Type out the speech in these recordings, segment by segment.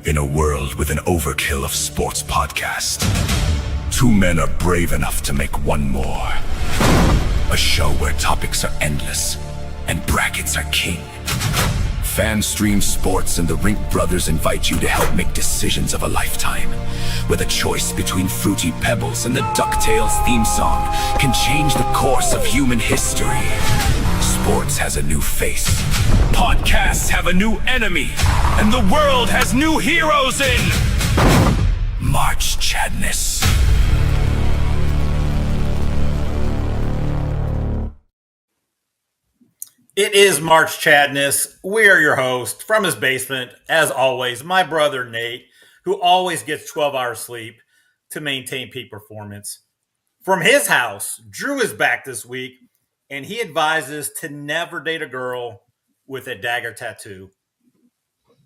In a world with an overkill of sports podcasts, two men are brave enough to make one more. A show where topics are endless and brackets are king. Fan stream sports and the Rink Brothers invite you to help make decisions of a lifetime. Where the choice between Fruity Pebbles and the DuckTales theme song can change the course of human history. Sports has a new face. Podcasts have a new enemy. And the world has new heroes in March Chadness. It is March Chadness. We are your host from his basement, as always, my brother Nate, who always gets 12 hours sleep to maintain peak performance. From his house, Drew is back this week, and he advises to never date a girl with a dagger tattoo.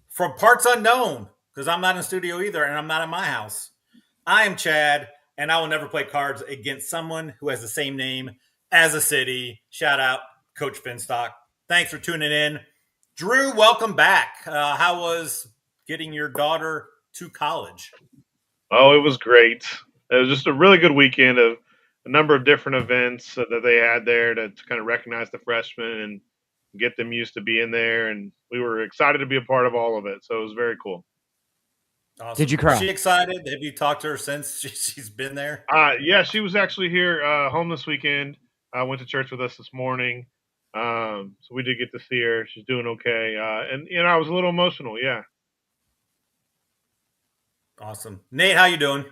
From parts unknown, because I'm not in the studio either, and I'm not in my house, I am Chad, and I will never play cards against someone who has the same name as a city. Shout out Coach Finstock. Thanks for tuning in. Drew, welcome back. How was getting your daughter to college? Oh, it was great. It was just a really good weekend of a number of different events that they had there to kind of recognize the freshmen and get them used to being there. And we were excited to be a part of all of it. So it was very cool. Awesome. Did you cry? Is she excited? Have you talked to her since she's been there? Yeah, she was actually here home this weekend. Went to church with us this morning. So we did get to see her. She's doing okay. And I was a little emotional. Yeah. Awesome. Nate, how you doing?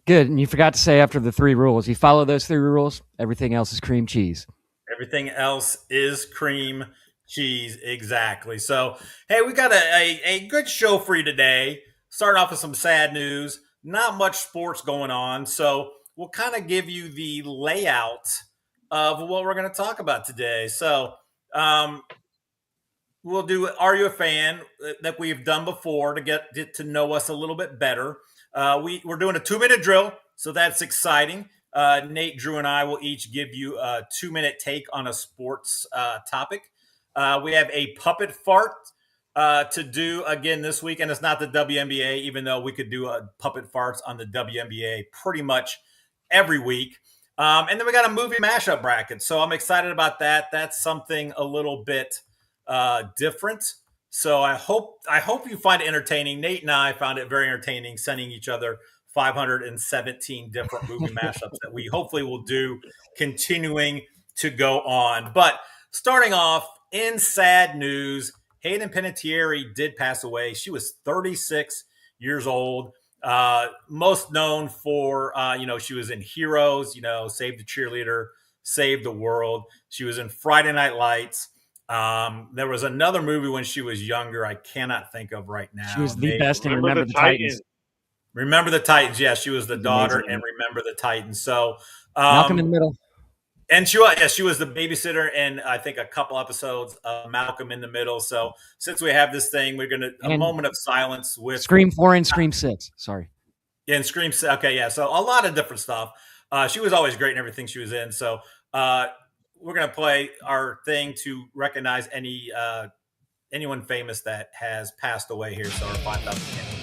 Good. And you forgot to say after the 3 rules, you follow those 3 rules, everything else is cream cheese. Everything else is cream cheese. Exactly. So, hey, we got a good show for you today. Starting off with some sad news. Not much sports going on. So we'll kind of give you the layout of what we're going to talk about today. So we'll do Are You a Fan that we've done before to get to know us a little bit better. We're doing a 2-minute drill, so that's exciting. Nate, Drew, and I will each give you a 2-minute take on a sports topic. We have a puppet fart to do again this week, and it's not the WNBA, even though we could do puppet farts on the WNBA pretty much every week. And then we got a movie mashup bracket, so I'm excited about that. That's something a little bit different. So I hope you find it entertaining. Nate and I found it very entertaining, sending each other 517 different movie mashups that we hopefully will do continuing to go on. But starting off in sad news, Hayden Panettiere did pass away. She was 36 years old. Most known for, she was in Heroes, Save the Cheerleader, Save the World. She was in Friday Night Lights. There was another movie when she was younger I cannot think of right now. She was the best in Remember the Titans. Remember the Titans. Yeah, she was the daughter in Remember the Titans. So Malcolm in the Middle. And she was the babysitter in, I think, a couple episodes of Malcolm in the Middle. So since we have this thing, we're going to a moment of silence with Scream 4 and Scream 6. Sorry. Yeah, and Scream 6. Okay, yeah. So a lot of different stuff. She was always great in everything she was in. So we're going to play our thing to recognize anyone famous that has passed away here. So our 5,000 candles.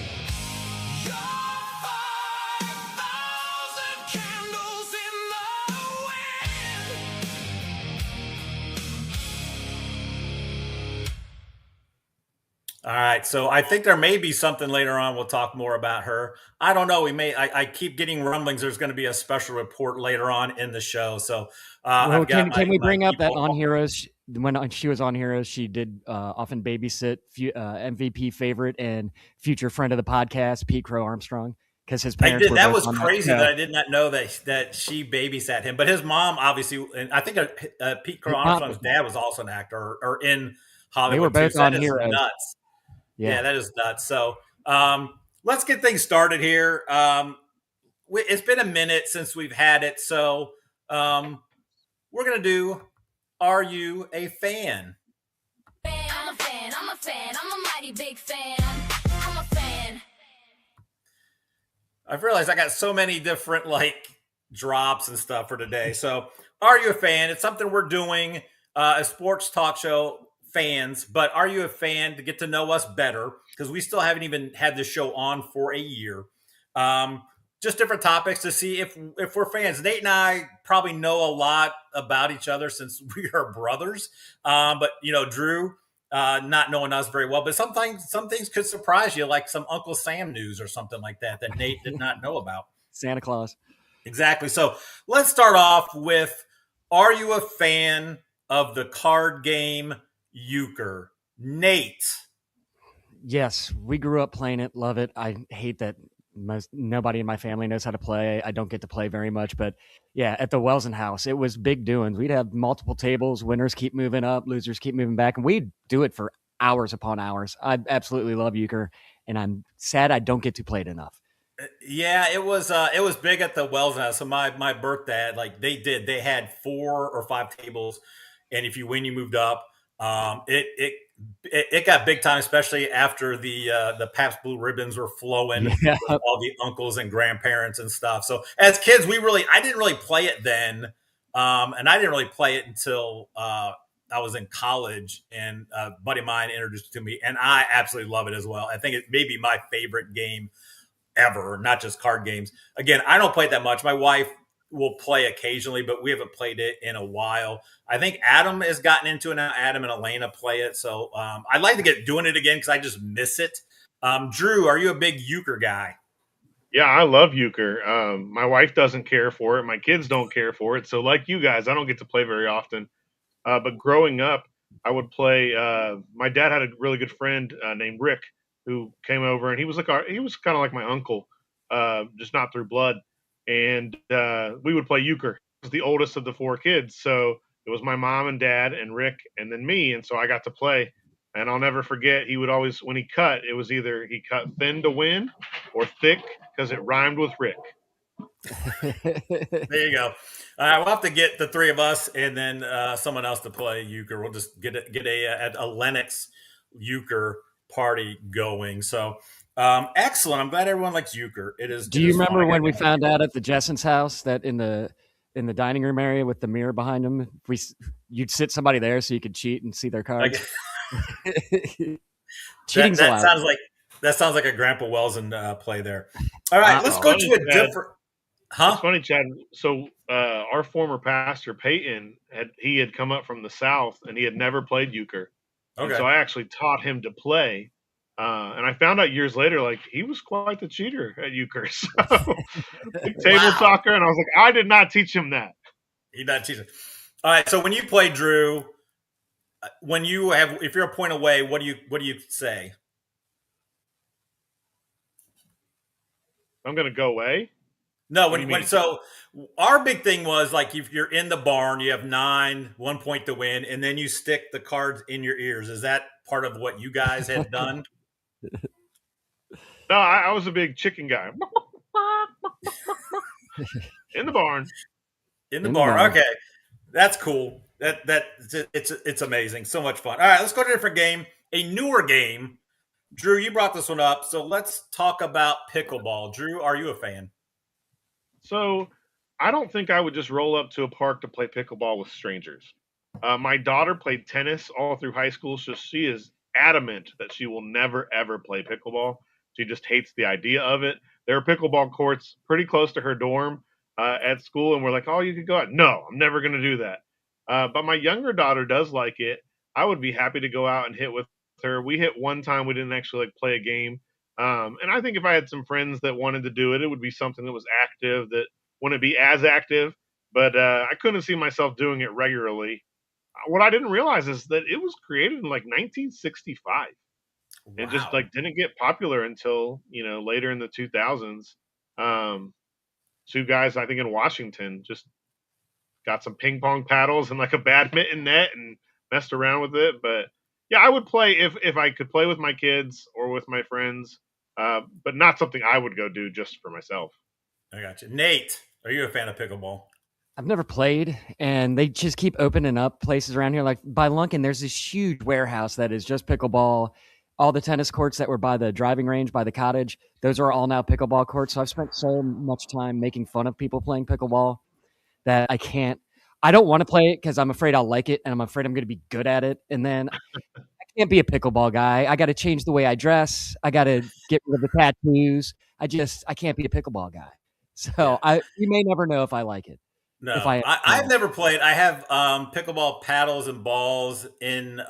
All right, so I think there may be something later on. We'll talk more about her. I don't know. I keep getting rumblings. There's going to be a special report later on in the show. So can we bring up that on Heroes? When she was on Heroes, she did often babysit MVP favorite and future friend of the podcast, Pete Crow Armstrong, because his parents were that was crazy that I did not know that she babysat him. But his mom, obviously, and I think Pete Crow Armstrong's dad was also an actor or in Hollywood. They were both on Heroes. Nuts. Yeah, that is nuts. So let's get things started here. It's been a minute since we've had it. So we're going to do Are You a Fan? I'm a fan. I'm a fan. I'm a mighty big fan. I'm a fan. I've realized I got so many different drops and stuff for today. So Are You a Fan? It's something we're doing, a sports talk show fans, but are you a fan to get to know us better? Because we still haven't even had this show on for a year. Um, just different topics to see if we're fans. Nate and I probably know a lot about each other since we are brothers. But Drew, not knowing us very well, but sometimes some things could surprise you, like some Uncle Sam news or something like that Nate did not know about. Santa Claus. Exactly. So let's start off with: are you a fan of the card game Euchre? Nate. Yes, we grew up playing it. Love it. I hate that nobody in my family knows how to play. I don't get to play very much, but yeah, at the Welsen house, it was big doings. We'd have multiple tables. Winners keep moving up, losers keep moving back, and we'd do it for hours upon hours. I absolutely love euchre, and I'm sad I don't get to play it enough. Yeah, it was big at the Wells house. So my birthday, like they had 4 or 5 tables, and if you win, you moved up. It got big time, especially after the Pabst Blue Ribbons were flowing Yeah. with all the uncles and grandparents and stuff. So as kids, I didn't really play it then, and I didn't really play it until I was in college, and a buddy of mine introduced it to me, and I absolutely love it as well. I think it may be my favorite game ever, not just card games. Again, I don't play it that much. My wife will play occasionally, but we haven't played it in a while. I think Adam has gotten into it now. Adam and Elena play it. So I'd like to get doing it again because I just miss it. Drew, are you a big euchre guy? Yeah, I love euchre. My wife doesn't care for it. My kids don't care for it. So, like you guys, I don't get to play very often. But growing up, I would play. My dad had a really good friend named Rick who came over, and he was kind of like my uncle, just not through blood. And we would play euchre. I was the oldest of the 4 kids, so it was my mom and dad and Rick and then me, and so I got to play. And I'll never forget, he would always, when he cut, it was either he cut thin to win or thick because it rhymed with Rick. There you go. All right, we'll have to get the 3 of us and then someone else to play euchre. We'll just get a Lennox euchre party going. So excellent. I'm glad everyone likes euchre. It is. Do you remember when we found out at the Jessens house that in the dining room area with the mirror behind them, you'd sit somebody there so you could cheat and see their cards? Cheating's allowed. That sounds like a Grandpa Welsen play there. All right, let's go to a different. Huh? It's funny, Chad. So our former pastor Peyton had come up from the South and he had never played euchre. Okay. And so I actually taught him to play. And I found out years later, like, he was quite the cheater at euchre. So big table talker, and I was like, I did not teach him that. He did not teach him. All right. So when you play, Drew, if you're a point away, what do you say? I'm going to go away. No, so our big thing was, like, if you're in the barn, you have 9, 1 point to win, and then you stick the cards in your ears. Is that part of what you guys had done? No, I was a big chicken guy. In the barn. In the barn. Okay, that's cool. It's amazing. So much fun. All right, let's go to a different game, a newer game. Drew, you brought this one up, so let's talk about pickleball. Drew, are you a fan? So I don't think I would just roll up to a park to play pickleball with strangers. My daughter played tennis all through high school, so she is adamant that she will never, ever play pickleball. She just hates the idea of it. There are pickleball courts pretty close to her dorm at school, and we're like, oh, you could go out. No, I'm never going to do that. But my younger daughter does like it. I would be happy to go out and hit with her. We hit one time. We didn't actually play a game. And I think if I had some friends that wanted to do it, it would be something that was active, that wouldn't be as active. But I couldn't see myself doing it regularly. What I didn't realize is that it was created in like 1965. Wow. It just didn't get popular until later in the 2000s. 2 guys, I think in Washington, just got some ping pong paddles and like a badminton net and messed around with it. But yeah, I would play if I could play with my kids or with my friends, but not something I would go do just for myself. I got you. Nate, are you a fan of pickleball? I've never played, and they just keep opening up places around here. Like by Lunkin, there's this huge warehouse that is just pickleball. All the tennis courts that were by the driving range, by the cottage, those are all now pickleball courts. So I've spent so much time making fun of people playing pickleball that I can't. I don't want to play it because I'm afraid I'll like it and I'm afraid I'm going to be good at it. And then I can't be a pickleball guy. I got to change the way I dress. I got to get rid of the tattoos. I can't be a pickleball guy. So we may never know if I like it. No, I've never played. I have pickleball paddles and balls in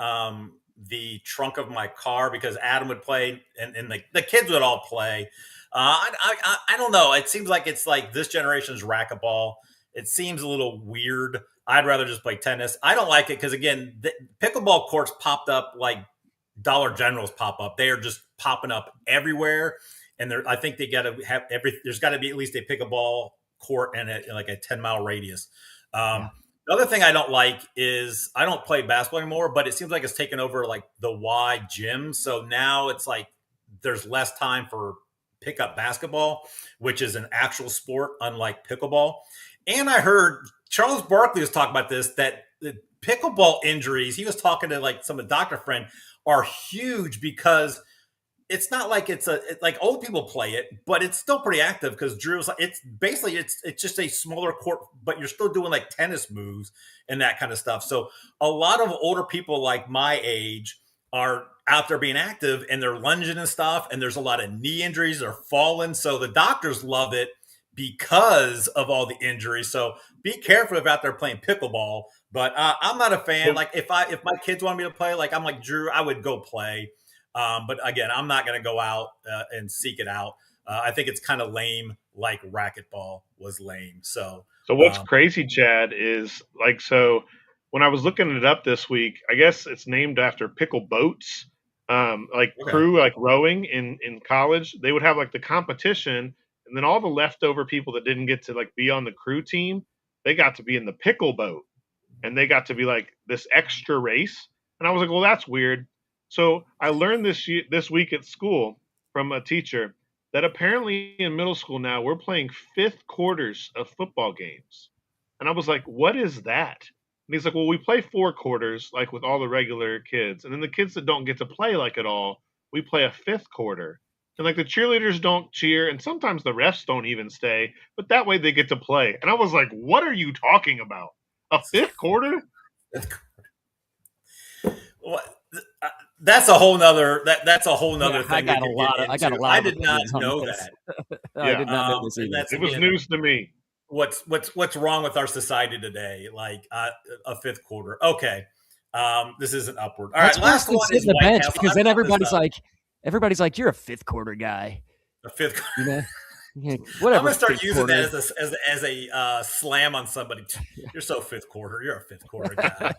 the trunk of my car because Adam would play and the kids would all play. I don't know. It seems like it's like this generation's racquetball. It seems a little weird. I'd rather just play tennis. I don't like it because, again, the pickleball courts popped up like Dollar Generals pop up. They are just popping up everywhere. And I think they got to have there's got to be at least a pickleball court and like a 10-mile radius. The other thing I don't like is I don't play basketball anymore, but it seems like it's taken over like the Y gym. So now it's like there's less time for pickup basketball, which is an actual sport, unlike pickleball. And I heard Charles Barkley was talking about this, that the pickleball injuries, he was talking to like some doctor friend, are huge because it's not like like old people play it, but it's still pretty active because Drew's it's basically it's just a smaller court, but you're still doing like tennis moves and that kind of stuff. So a lot of older people like my age are out there being active and they're lunging and stuff, and there's a lot of knee injuries or falling. So the doctors love it because of all the injuries. So be careful if out there playing pickleball. But I'm not a fan. Like if my kids want me to play, like I'm like Drew, I would go play. But again, I'm not going to go out and seek it out. I think it's kind of lame, like racquetball was lame. So what's crazy, Chad, is like, so when I was looking it up this week, I guess it's named after pickle boats, crew, like rowing in college. They would have like the competition, and then all the leftover people that didn't get to like be on the crew team, they got to be in the pickle boat, and they got to be like this extra race. And I was like, well, that's weird. So I learned this week at school from a teacher that apparently in middle school now we're playing fifth quarters of football games. And I was like, what is that? And he's like, well, we play four quarters, like with all the regular kids. And then the kids that don't get to play like at all, we play a fifth quarter. And like the cheerleaders don't cheer, and sometimes the refs don't even stay, but that way they get to play. And I was like, what are you talking about? A fifth quarter? What? That's a whole nother. That's a whole nother thing. I got a lot. I did not know that. I did not know this either. It was news to me. What's wrong with our society today? Like a fifth quarter. Okay, this isn't upward. All right, last one is the bench because then everybody's like, you're a fifth quarter guy. A fifth quarter. You know? Yeah, whatever. I'm gonna start using that as a slam on somebody. You're so fifth quarter. You're a fifth quarter guy.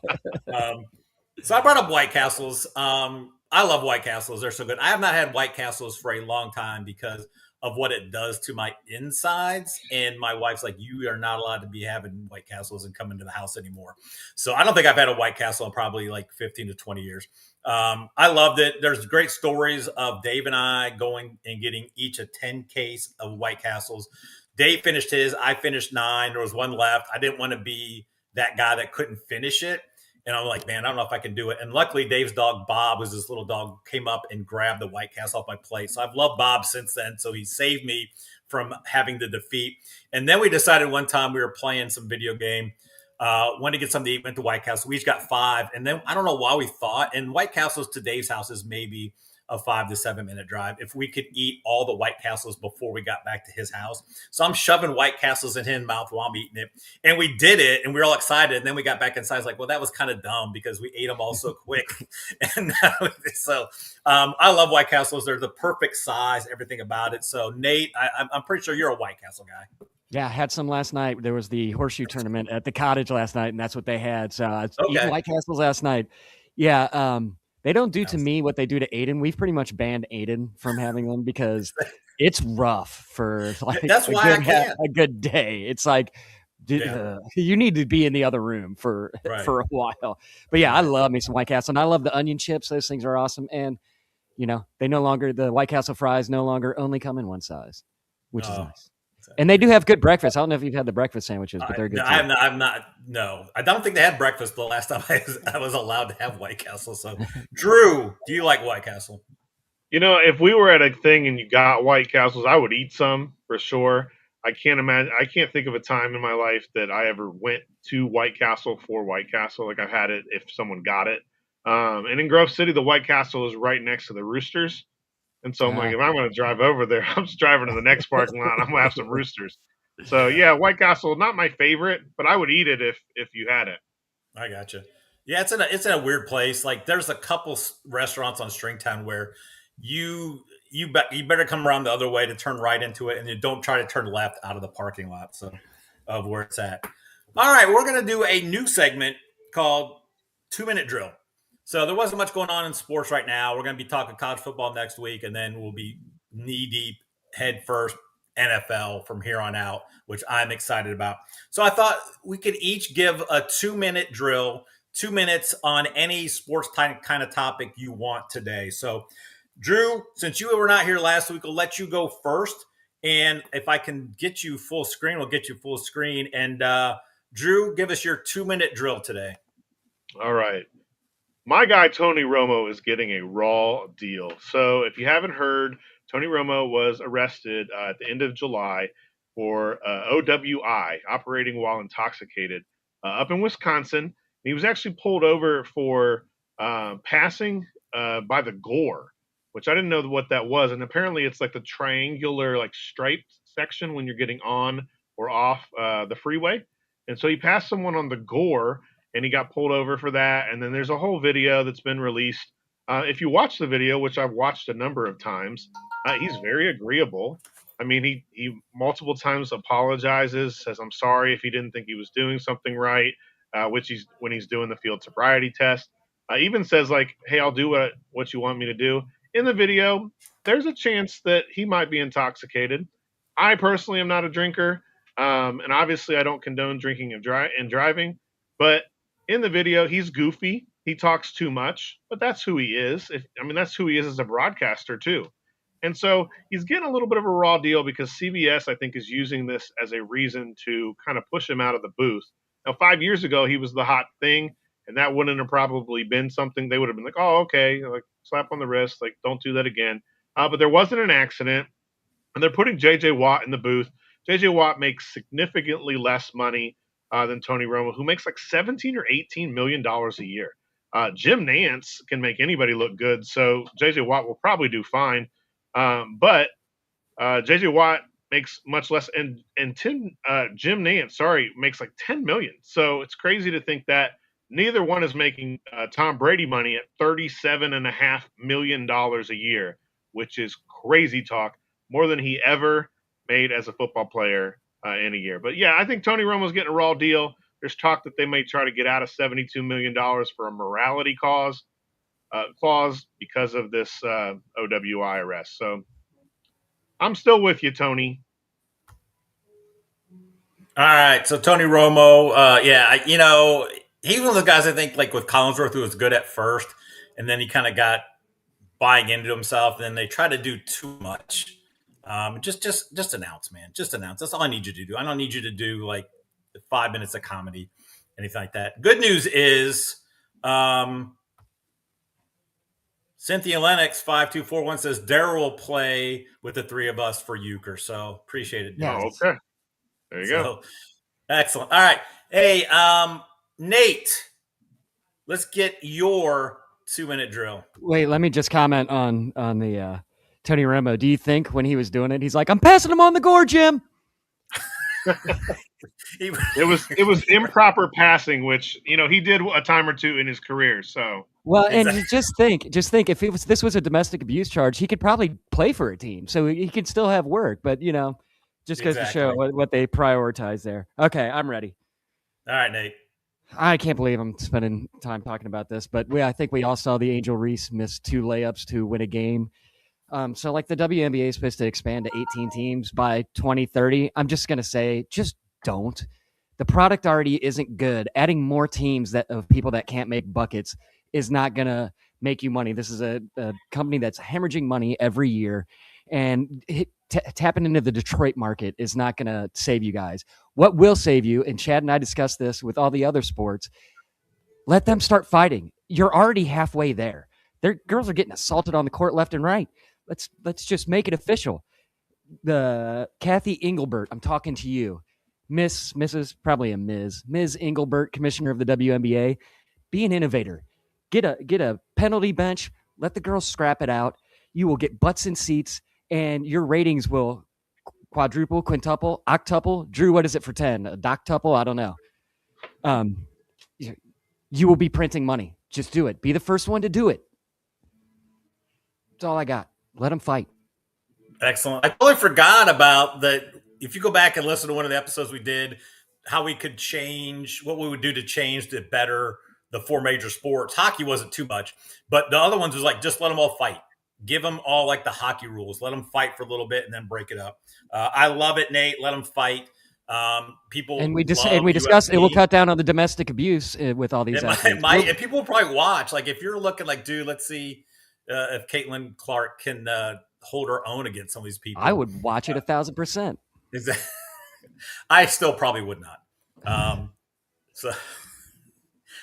So I brought up White Castles. I love White Castles. They're so good. I have not had White Castles for a long time because of what it does to my insides. And my wife's like, you are not allowed to be having White Castles and come into the house anymore. So I don't think I've had a White Castle in probably like 15 to 20 years. I loved it. There's great stories of Dave and I going and getting each a 10 case of White Castles. Dave finished his. I finished 9. There was one left. I didn't want to be that guy that couldn't finish it. And I'm like, man, I don't know if I can do it. And luckily, Dave's dog, Bob, was this little dog, came up and grabbed the White Castle off my plate. So I've loved Bob since then. So he saved me from having the defeat. And then we decided one time we were playing some video game, wanted to get something to eat, went to White Castle. We each got 5. And then I don't know why we thought, and White Castles to Dave's house is maybe a 5 to 7 minute drive, if we could eat all the White Castles before we got back to his house. So I'm shoving White Castles in his mouth while I'm eating it. And we did it, and we were all excited. And then we got back inside. I was like, well, that was kind of dumb because we ate them all so quick. And so I love White Castles. They're the perfect size, everything about it. So Nate, I'm pretty sure you're a White Castle guy. Yeah, I had some last night. There was the horseshoe tournament at the cottage last night, and that's what they had. So I was eating White Castles last night. Yeah, they don't do to me what they do to Aiden. We've pretty much banned Aiden from having them because it's rough for like that's why I can't. A good day. It's like you need to be in the other room for a while. But yeah, I love me some White Castle, and I love the onion chips. Those things are awesome. And the White Castle fries no longer only come in one size, which is nice. And they do have good breakfast. I don't know if you've had the breakfast sandwiches, but they're good. I'm not. No, I don't think they had breakfast the last time I was allowed to have White Castle. So, Drew, do you like White Castle? You know, if we were at a thing and you got White Castles, I would eat some for sure. I can't imagine. I can't think of a time in my life that I ever went to White Castle for White Castle. Like I've had it if someone got it. And in Grove City, the White Castle is right next to the Roosters. And so I'm like, if I'm going to drive over there, I'm just driving to the next parking lot. I'm going to have some Roosters. So yeah, White Castle, not my favorite, but I would eat it if you had it. I gotcha. Yeah, it's in a weird place. Like there's a couple restaurants on Stringtown where you better come around the other way to turn right into it, and you don't try to turn left out of the parking lot of where it's at. All right, we're gonna do a new segment called 2 Minute Drill. So there wasn't much going on in sports right now. We're gonna be talking college football next week, and then we'll be knee deep, head first NFL from here on out, which I'm excited about. So I thought we could each give a 2 minute drill, 2 minutes on any sports kind of topic you want today. So, Drew, since you were not here last week, we'll let you go first. And if I can get you full screen, we'll get you full screen. And Drew, give us your 2 minute drill today. All right. My guy, Tony Romo, is getting a raw deal. So if you haven't heard, Tony Romo was arrested at the end of July for OWI, operating while intoxicated, up in Wisconsin. He was actually pulled over for passing by the gore, which I didn't know what that was. And apparently it's like the triangular, like striped section when you're getting on or off the freeway. And so he passed someone on the gore, and he got pulled over for that. And then there's a whole video that's been released. If you watch the video, which I've watched a number of times, he's very agreeable. I mean, he multiple times apologizes, says, I'm sorry if he didn't think he was doing something right, which when he's doing the field sobriety test. Even says, like, hey, I'll do what you want me to do. In the video, there's a chance that he might be intoxicated. I personally am not a drinker. And obviously I don't condone drinking and driving. But in the video, he's goofy. He talks too much, but that's who he is. That's who he is as a broadcaster too. And so he's getting a little bit of a raw deal because CBS, I think, is using this as a reason to kind of push him out of the booth. Now, 5 years ago, he was the hot thing, and that wouldn't have probably been something they would have been like, oh, okay, like slap on the wrist, like don't do that again. But there wasn't an accident, and they're putting J.J. Watt in the booth. J.J. Watt makes significantly less money than Tony Romo, who makes like $17 or $18 million a year. Jim Nantz can make anybody look good, so J.J. Watt will probably do fine. But J.J. Watt makes much less, and Jim Nantz, makes like $10 million. So it's crazy to think that neither one is making Tom Brady money at $37.5 million a year, which is crazy talk, more than he ever made as a football player in a year. But yeah, I think Tony Romo's getting a raw deal. There's talk that they may try to get out of $72 million for a morality clause because of this OWI arrest. So I'm still with you, Tony. All right. So Tony Romo, he's one of the guys I think like with Collinsworth who was good at first, and then he kind of got buying into himself, and then they try to do too much. Just announce, man. Just announce. That's all I need you to do. I don't need you to do like 5 minutes of comedy, anything like that. Good news is Cynthia Lennox 5241 says Daryl will play with the three of us for Euchre. So appreciate it. Yeah. Oh, okay. There you go. Excellent. All right. Hey, Nate, let's get your 2-minute drill. Wait, let me just comment on the Tony Romo. Do you think when he was doing it, he's like, I'm passing him on the gore, Jim? It was improper passing, which he did a time or two in his career. So and just think if this was a domestic abuse charge, he could probably play for a team, so he could still have work. But just goes to show what they prioritize there. Okay, I'm ready. All right, Nate. I can't believe I'm spending time talking about this, but I think we all saw the Angel Reese miss 2 layups to win a game. So like the WNBA is supposed to expand to 18 teams by 2030. I'm just going to say, just don't. The product already isn't good. Adding more teams of people that can't make buckets is not going to make you money. This is a company that's hemorrhaging money every year, and tapping into the Detroit market is not going to save you guys. What will save you, and Chad and I discussed this with all the other sports, let them start fighting. You're already halfway there. Girls are getting assaulted on the court left and right. Let's just make it official. the Kathy Engelbert, I'm talking to you, Mrs. probably a Ms. Engelbert, commissioner of the WNBA. Be an innovator. Get a penalty bench. Let the girls scrap it out. You will get butts in seats, and your ratings will quadruple, quintuple, octuple. Drew, what is it for 10? A doctuple? I don't know. You will be printing money. Just do it. Be the first one to do it. That's all I got. Let them fight. Excellent. I totally forgot about that. If you go back and listen to one of the episodes we did, how we could change, what we would do to change to better the four major sports. Hockey wasn't too much, but the other ones was like, just let them all fight. Give them all like the hockey rules. Let them fight for a little bit and then break it up. I love it, Nate. Let them fight. People and we discuss it will cut down on the domestic abuse with all these athletes. And people will probably watch. Like if you're looking like, dude, let's see if Caitlin Clark can hold her own against some of these people. I would watch it 1,000%. Exactly. I still probably would not. So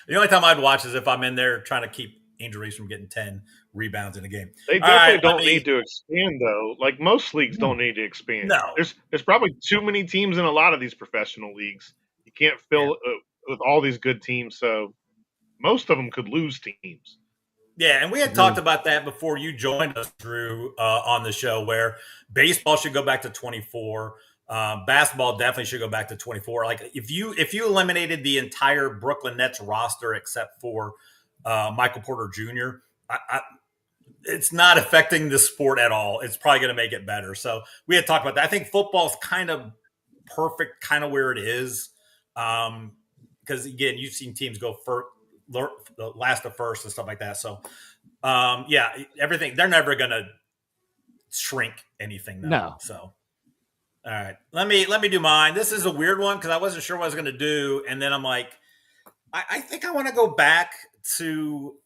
the only time I'd watch is if I'm in there trying to keep Angel Reese from getting 10 rebounds in a game. They definitely don't need to expand, though. Like most leagues don't need to expand. No. There's probably too many teams in a lot of these professional leagues. You can't fill with all these good teams, so most of them could lose teams. Yeah, and we had talked about that before you joined us, Drew, on the show, where baseball should go back to 24. Basketball definitely should go back to 24. Like if you eliminated the entire Brooklyn Nets roster except for Michael Porter Jr., it's not affecting the sport at all. It's probably going to make it better. So we had talked about that. I think football's kind of perfect, kind of where it is. Because again, you've seen teams go the last to first and stuff like that. So yeah, everything, they're never going to shrink anything. No. So, all right, let me do mine. This is a weird one because I wasn't sure what I was going to do. And then I'm like, I think I want to go back to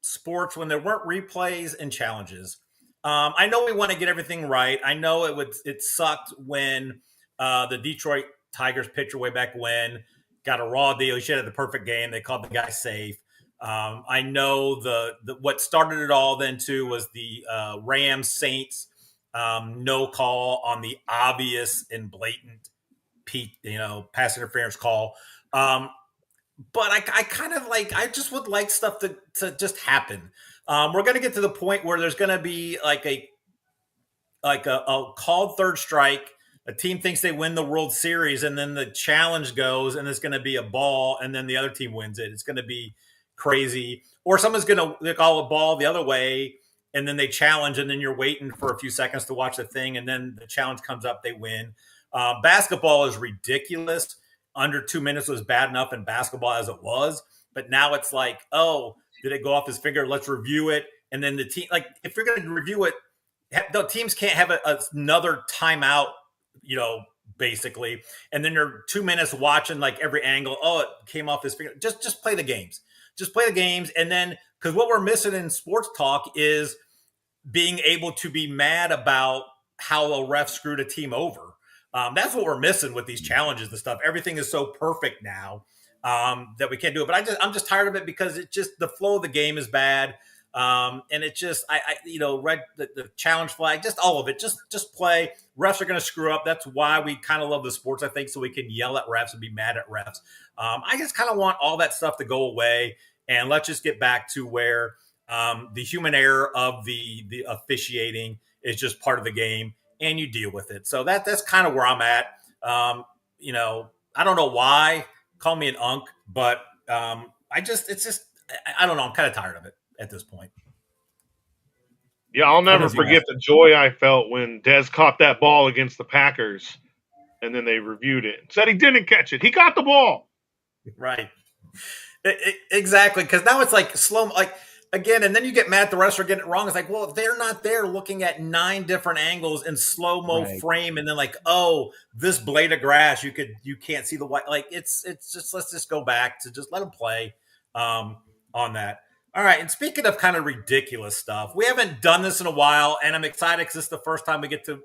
sports when there weren't replays and challenges. I know we want to get everything right. I know it sucked when the Detroit Tigers pitcher way back when got a raw deal. He should have the perfect game. They called the guy safe. I know the what started it all then too was the Rams Saints no call on the obvious and blatant pass interference call. But I kind of like, I just would like stuff to just happen. We're going to get to the point where there's going to be like a called third strike. A team thinks they win the World Series, and then the challenge goes, and it's going to be a ball, and then the other team wins it. It's going to be crazy. Or someone's going to call a ball the other way, and then they challenge, and then you're waiting for a few seconds to watch the thing, and then the challenge comes up, they win. Basketball is ridiculous. Under 2 minutes was bad enough in basketball as it was, but now it's like, oh, did it go off his finger? Let's review it. And then the team, like, if you're going to review it, the teams can't have another timeout, basically. And then you're 2 minutes watching like every angle. Oh, it came off his finger. Just play the games. Just play the games. And then, because what we're missing in sports talk is being able to be mad about how a ref screwed a team over. That's what we're missing with these challenges and stuff. Everything is so perfect now that we can't do it. But I'm just tired of it because the flow of the game is bad. And it just, read the challenge flag, just all of it, just play. Refs are going to screw up. That's why we kind of love the sports, I think, so we can yell at refs and be mad at refs. I just kind of want all that stuff to go away. And let's just get back to where the human error of the officiating is just part of the game. And you deal with it. So that's kind of where I'm at. I don't know why. Call me an unk, but I don't know. I'm kind of tired of it at this point. Yeah, I'll never forget the joy I felt when Dez caught that ball against the Packers, and then they reviewed it. Said he didn't catch it. He caught the ball. Right. Exactly. Because now it's like slow, like, again, and then you get mad at the refs for getting it wrong. It's like, well, they're not there looking at 9 different angles in slow-mo frame, and then like, oh, this blade of grass, you can't see the white. Like it's just, let's just go back to just let them play on that. All right, and speaking of kind of ridiculous stuff, we haven't done this in a while, and I'm excited because this is the first time we get to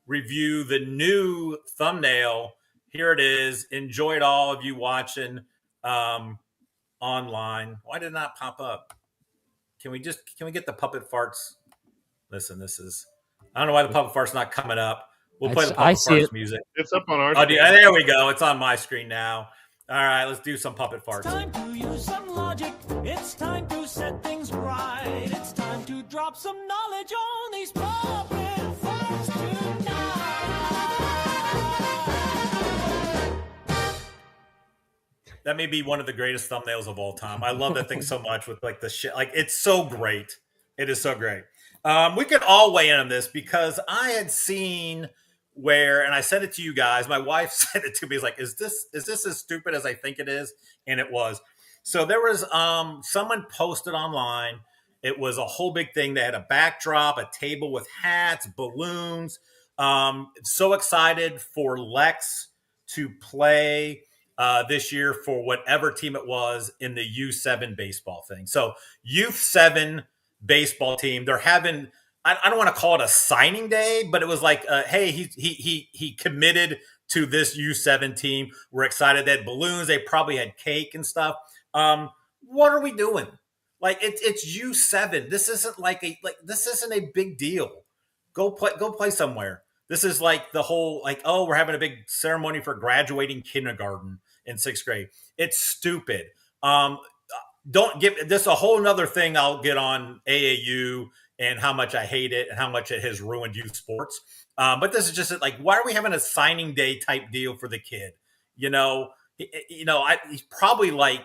review the new thumbnail. Here it is. Enjoy it, all of you watching online. Why did it not pop up? Can we get the puppet farts? Listen, this is I don't know why the puppet fart's not coming up. We'll play the I puppet see farts it. music. It's up on our Oh, screen. there we go. It's on my screen now. All right, let's do some puppet farts. It's time to use some logic. It's time to set things right. It's time to drop some knowledge on these puppet farts tonight. That may be one of the greatest thumbnails of all time. I love that thing so much with like the shit. Like it's so great. It is so great. We could all weigh in on this because I had seen where, and I sent it to you guys. My wife sent it to me. It's like, is this as stupid as I think it is? And it was. So there was someone posted online. It was a whole big thing. They had a backdrop, a table with hats, balloons. So excited for Lex to play this year for whatever team it was in the U7 baseball thing. So Youth 7 baseball team, they're having, I don't want to call it a signing day, but it was like, hey, he committed to this U7 team. We're excited. They had balloons. They probably had cake and stuff. What are we doing? Like it's U7. This isn't this isn't a big deal. Go play somewhere. This is like the whole we're having a big ceremony for graduating kindergarten in 6th grade. It's stupid. Don't give this a whole nother thing. I'll get on AAU and how much I hate it and how much it has ruined youth sports. But this is just like, why are we having a signing day type deal for the kid? He's probably like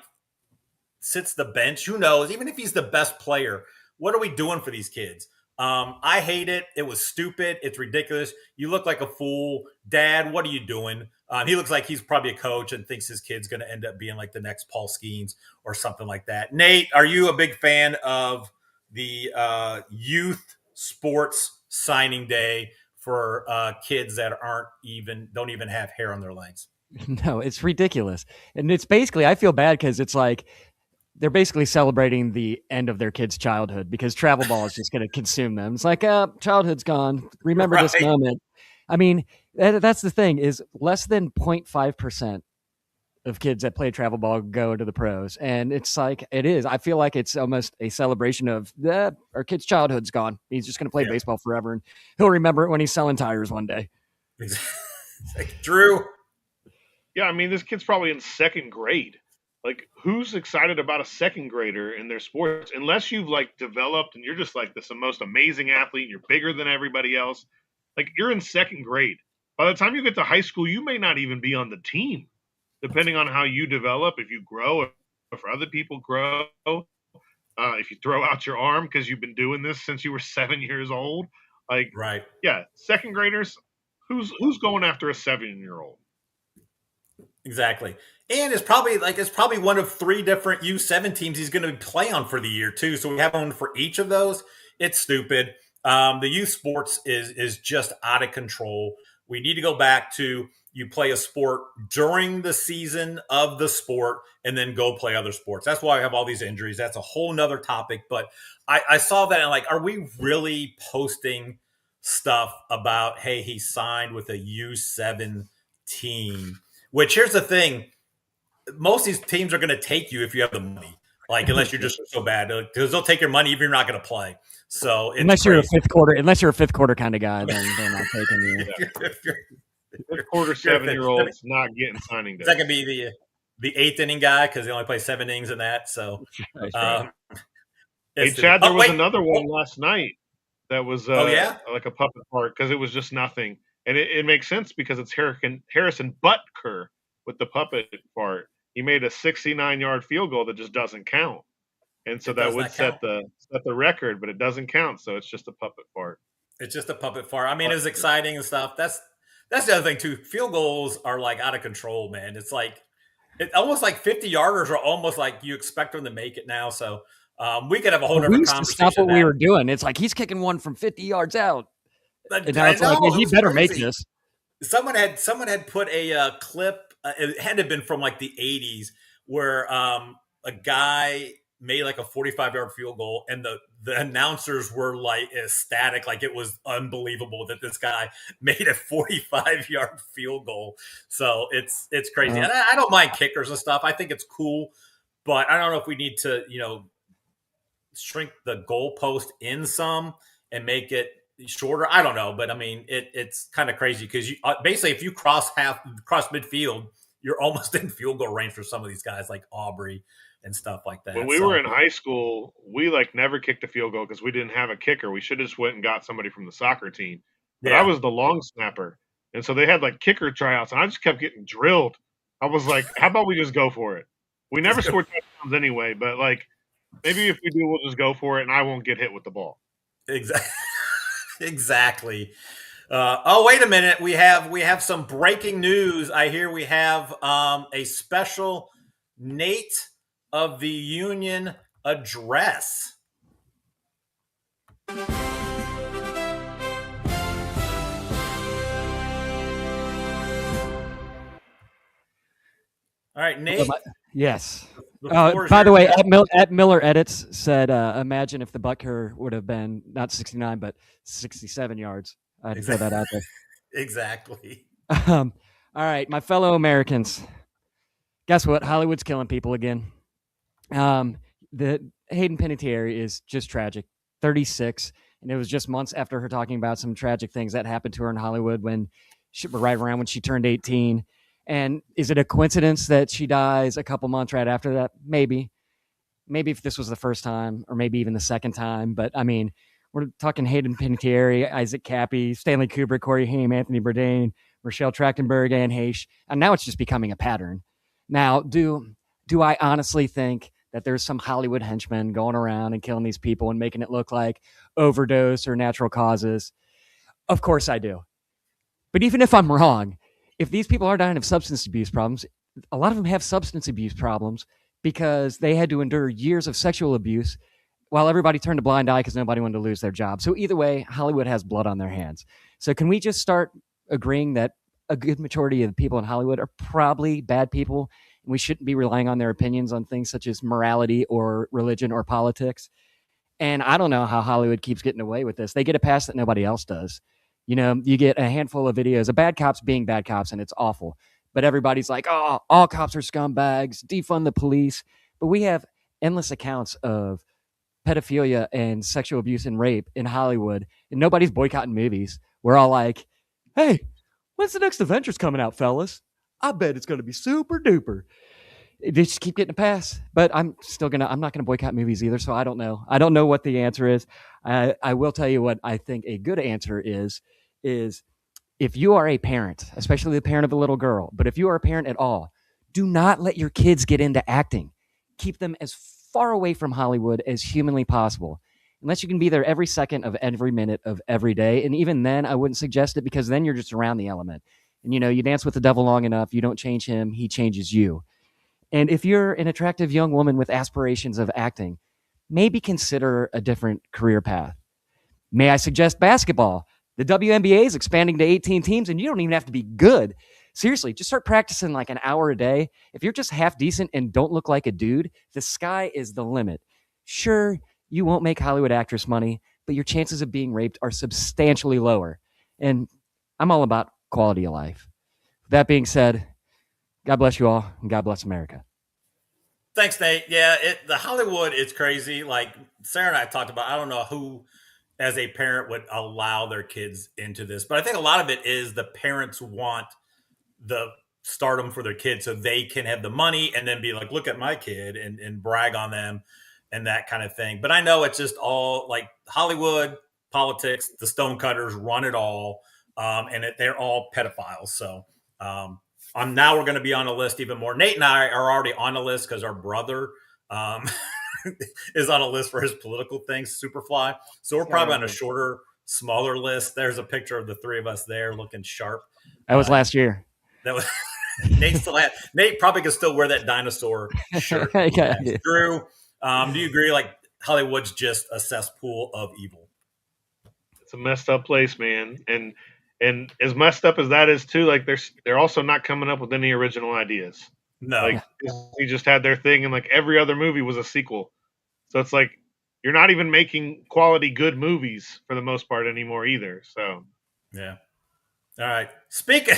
sits the bench. Who knows? Even if he's the best player, what are we doing for these kids? I hate it. It was stupid. It's ridiculous. You look like a fool. Dad, what are you doing? He looks like he's probably a coach and thinks his kid's going to end up being like the next Paul Skeens or something like that. Nate, are you a big fan of the youth sports signing day for kids that don't even have hair on their legs? No, it's ridiculous. And it's basically, I feel bad because it's like, they're basically celebrating the end of their kid's childhood because travel ball is just going to consume them. It's like, childhood's gone. Remember this moment. I mean, that's the thing is less than 0.5% of kids that play travel ball go to the pros. And it's like, it is. I feel like it's almost a celebration of our kid's childhood's gone. He's just going to play baseball forever. And he'll remember it when he's selling tires one day. Drew. Yeah, I mean, this kid's probably in 2nd grade. Like, who's excited about a 2nd grader in their sports? Unless you've like developed and you're just like the most amazing athlete, you're bigger than everybody else. Like, you're in 2nd grade. By the time you get to high school, you may not even be on the team, depending on how you develop. If you grow, if other people grow, if you throw out your arm because you've been doing this since you were 7 years old. Like, right? Yeah, 2nd graders. Who's going after a 7-year-old? Exactly. And it's probably one of 3 different U7 teams he's going to play on for the year too. So we have one for each of those. It's stupid. The youth sports is just out of control. We need to go back to you play a sport during the season of the sport and then go play other sports. That's why I have all these injuries. That's a whole nother topic. But I saw that and like, are we really posting stuff about, hey, he signed with a U7 team? Which here's the thing. Most of these teams are going to take you if you have the money, like unless you're just so bad, because they'll take your money if you're not going to play. So unless you're a fifth quarter kind of guy, then they're not taking you. Fifth quarter 7-year-old's not getting signing day. Is that going to be the 8th inning guy because they only play 7 innings in that? So, hey Chad, there was another one last night that was like a puppet part because it was just nothing, and it makes sense because it's Harrison Butker with the puppet part. He made a 69-yard field goal that just doesn't count. And so that would set the record, but it doesn't count. So it's just a puppet part. It's just a puppet part. I mean, it was exciting and stuff. That's the other thing too. Field goals are like out of control, man. It's like almost like 50-yarders are almost like you expect them to make it now. So we could have a whole different conversation. Stop what we were doing. It's like he's kicking one from 50 yards out. And now it's like, well, he better make this. Someone had put a clip. It had to have been from like the 80s where a guy made like a 45-yard field goal and the announcers were like ecstatic, like it was unbelievable that this guy made a 45-yard field goal. So it's crazy. And I don't mind kickers and stuff. I think it's cool, but I don't know if we need to, shrink the goalpost in some and make it shorter. I don't know, but I mean, it's kind of crazy because you basically if you cross midfield, you're almost in field goal range for some of these guys like Aubrey and stuff like that. When we were in high school, we like never kicked a field goal because we didn't have a kicker. We should have just went and got somebody from the soccer team. But I was the long snapper, and so they had like kicker tryouts, and I just kept getting drilled. I was like, "How about we just go for it?" We never scored touchdowns anyway, but like maybe if we do, we'll just go for it, and I won't get hit with the ball. Exactly. Exactly. Oh, wait a minute. We have some breaking news. I hear we have a special Nate of the Union address. All right, Nate. Yes. By the way, at Miller Edits said, imagine if the Butker would have been not 69, but 67 yards. I'd throw that out there. Exactly. All right, my fellow Americans. Guess what? Hollywood's killing people again. The Hayden Panettiere is just tragic. 36, and it was just months after her talking about some tragic things that happened to her in Hollywood right around when she turned 18. And is it a coincidence that she dies a couple months right after that? Maybe if this was the first time, or maybe even the second time. But I mean, we're talking Hayden Panettiere, Isaac Cappy, Stanley Kubrick, Corey Haim, Anthony Bourdain, Rochelle Trachtenberg, Anne Heche, and now it's just becoming a pattern. Now, do I honestly think that there's some Hollywood henchmen going around and killing these people and making it look like overdose or natural causes? Of course I do. But even if I'm wrong, if these people are dying of substance abuse problems, a lot of them have substance abuse problems because they had to endure years of sexual abuse while everybody turned a blind eye because nobody wanted to lose their job. So either way, Hollywood has blood on their hands. So can we just start agreeing that a good majority of the people in Hollywood are probably bad people, and we shouldn't be relying on their opinions on things such as morality or religion or politics? And I don't know how Hollywood keeps getting away with this. They get a pass that nobody else does. You know, you get a handful of videos of bad cops being bad cops, and it's awful. But everybody's like, oh, all cops are scumbags, defund the police. But we have endless accounts of pedophilia and sexual abuse and rape in Hollywood, and nobody's boycotting movies. We're all like, hey, when's the next Avengers coming out, fellas? I bet it's going to be super duper. They just keep getting a pass. But I'm not going to boycott movies either, so I don't know. I don't know what the answer is. I will tell you what I think a good answer is if you are a parent, especially the parent of a little girl, but if you are a parent at all, do not let your kids get into acting. Keep them as far away from Hollywood as humanly possible, unless you can be there every second of every minute of every day. And even then, I wouldn't suggest it, because then you're just around the element. And, you dance with the devil long enough, you don't change him, he changes you. And if you're an attractive young woman with aspirations of acting, maybe consider a different career path. May I suggest basketball? The WNBA is expanding to 18 teams, and you don't even have to be good. Seriously, just start practicing like an hour a day. If you're just half decent and don't look like a dude, the sky is the limit. Sure, you won't make Hollywood actress money, but your chances of being raped are substantially lower. And I'm all about quality of life. That being said, God bless you all, and God bless America. Thanks, Nate. Yeah, the Hollywood is crazy. Like Sarah and I talked about, I don't know who as a parent would allow their kids into this, but I think a lot of it is the parents want the stardom for their kids so they can have the money and then be like, look at my kid, and brag on them and that kind of thing. But I know it's just all like Hollywood, politics, the stonecutters run it all. And they're all pedophiles. So now we're going to be on a list even more. Nate and I are already on a list because our brother is on a list for his political things, Superfly. So we're probably on a shorter, smaller list. There's a picture of the three of us there looking sharp. That was last year. That was Nate probably could still wear that dinosaur shirt. Drew, do you agree? Like Hollywood's just a cesspool of evil. It's a messed up place, man. And as messed up as that is too, like they're also not coming up with any original ideas. No, like Disney just had their thing, and like every other movie was a sequel. So it's like you're not even making quality good movies for the most part anymore either. So yeah. All right. Speaking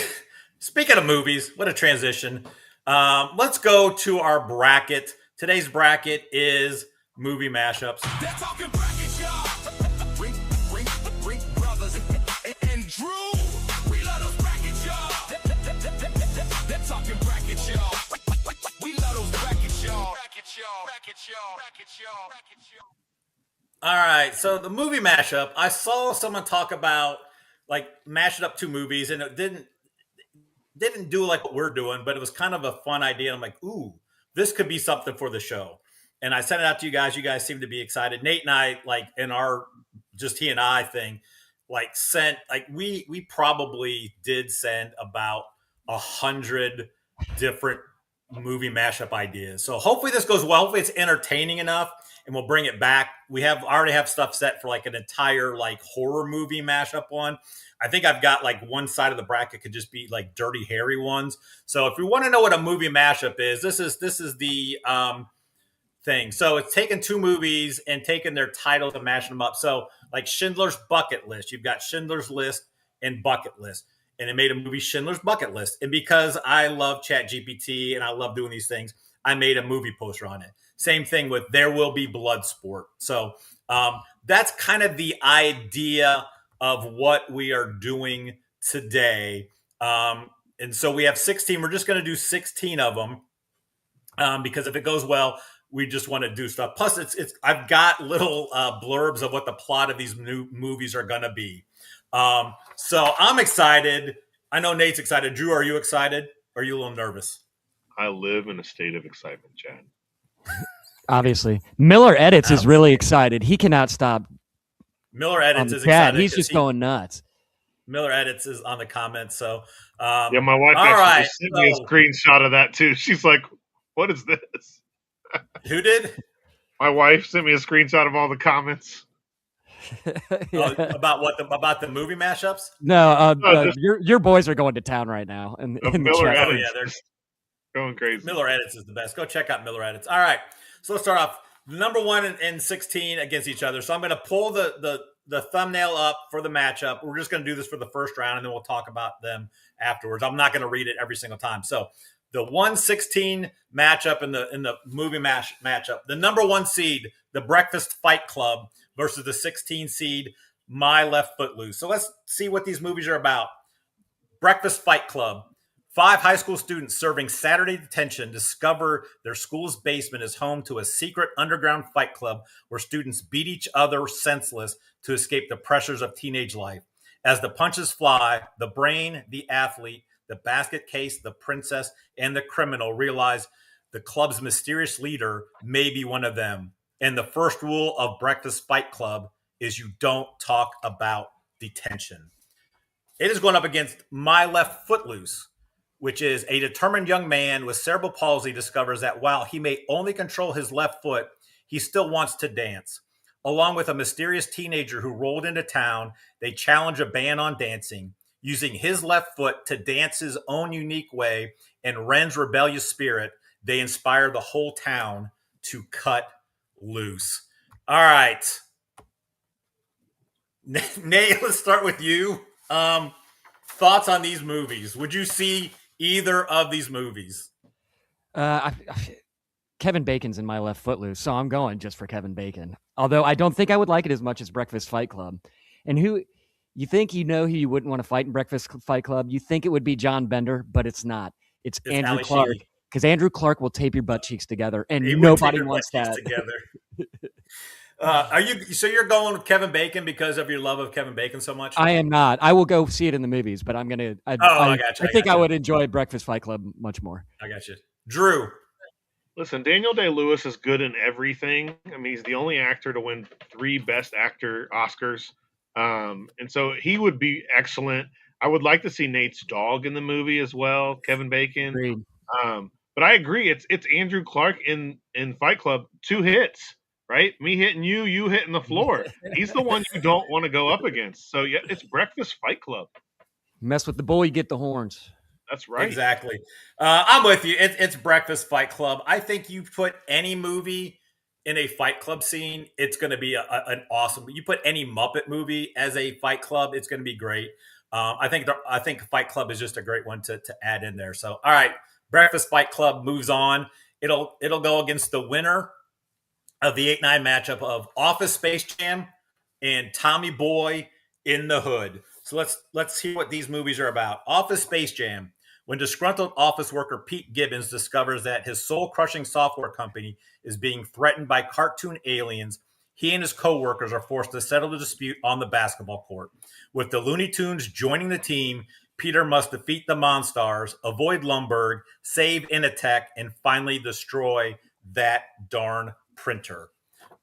of movies, what a transition. Let's go to our bracket. Today's bracket is movie mashups. They're talking brackets, y'all. Rink All right, so the movie mashup. I saw someone talk about like mashing up two movies, and it didn't do like what we're doing, but it was kind of a fun idea. I'm like, ooh, this could be something for the show. And I sent it out to you guys. You guys seem to be excited. Nate and I, like in our just he and I thing, like sent like we probably did send about 100 different movie mashup ideas. So hopefully this goes well. Hopefully it's entertaining enough, and we'll bring it back. We already have stuff set for like an entire like horror movie mashup one. I think I've got like one side of the bracket could just be like Dirty Harry ones. So if you want to know what a movie mashup is, this is the thing. So it's taking two movies and taking their titles and mashing them up. So like Schindler's Bucket List, you've got Schindler's List and Bucket List, and it made a movie Schindler's Bucket List. And because I love Chat GPT and I love doing these things, I made a movie poster on it. Same thing with There Will Be Blood Sport. So that's kind of the idea of what we are doing today. And so we have 16. We're just going to do 16 of them because if it goes well, we just want to do stuff. Plus, I've got little blurbs of what the plot of these new movies are going to be. So I'm excited. I know Nate's excited. Drew, are you excited? Or are you a little nervous? I live in a state of excitement, Chad. Obviously. Miller Edits is really excited. He cannot stop. Miller Edits is Chad, excited. he's just going nuts. Miller Edits is on the comments. So, yeah, my wife actually sent me a screenshot of that too. She's like, "What is this?" Who did? My wife sent me a screenshot of all the comments. About the movie mashups? No, your boys are going to town right now. And Miller Edits, oh yeah, they're going crazy. Miller Edits is the best. Go check out Miller Edits. All right, so let's start off. Number 1 and 16 against each other. So I'm going to pull the thumbnail up for the matchup. We're just going to do this for the first round, and then we'll talk about them afterwards. I'm not going to read it every single time. So the 1-16 matchup in the movie matchup. The number 1 seed, the Breakfast Fight Club, versus the 16 seed, My Left Foot Loose. So let's see what these movies are about. Breakfast Fight Club. 5 high school students serving Saturday detention discover their school's basement is home to a secret underground fight club where students beat each other senseless to escape the pressures of teenage life. As the punches fly, the brain, the athlete, the basket case, the princess, and the criminal realize the club's mysterious leader may be one of them. And the first rule of Breakfast Fight Club is you don't talk about detention. It is going up against My Left Foot Loose, which is a determined young man with cerebral palsy discovers that while he may only control his left foot, he still wants to dance. Along with a mysterious teenager who rolled into town, they challenge a ban on dancing, using his left foot to dance his own unique way, and Ren's rebellious spirit, they inspire the whole town to cut loose. All right. Nate, let's start with you. Thoughts on these movies? Would you see either of these movies? Kevin Bacon's in My Left Footloose, so I'm going just for Kevin Bacon. Although I don't think I would like it as much as Breakfast Fight Club. And who you think who you wouldn't want to fight in Breakfast Fight Club? You think it would be John Bender, but it's not. It's Andrew Clark. Because Andrew Clark will tape your butt cheeks together, and nobody wants that. You're going with Kevin Bacon because of your love of Kevin Bacon so much? I am not. I will go see it in the movies, but I'm gonna. I got you. I think I would enjoy Breakfast Fight Club much more. I got you, Drew. Listen, Daniel Day-Lewis is good in everything. I mean, he's the only actor to win 3 Best Actor Oscars, and so he would be excellent. I would like to see Nate's dog in the movie as well, Kevin Bacon. Agreed. But I agree. It's Andrew Clark in Fight Club. 2 hits, right? Me hitting you, you hitting the floor. He's the one you don't want to go up against. So yeah, it's Breakfast Fight Club. Mess with the bull, you get the horns. That's right. Exactly. I'm with you. It's Breakfast Fight Club. I think you put any movie in a Fight Club scene, it's going to be an awesome. You put any Muppet movie as a Fight Club, it's going to be great. I think Fight Club is just a great one to add in there. So all right. Breakfast Fight Club moves on. It'll go against the winner of the 8-9 matchup of Office Space Jam and Tommy Boy in the Hood. So let's hear what these movies are about. Office Space Jam. When disgruntled office worker Pete Gibbons discovers that his soul-crushing software company is being threatened by cartoon aliens, he and his co-workers are forced to settle the dispute on the basketball court. With the Looney Tunes joining the team, Peter must defeat the Monstars, avoid Lumbergh, save Initech, and finally destroy that darn printer.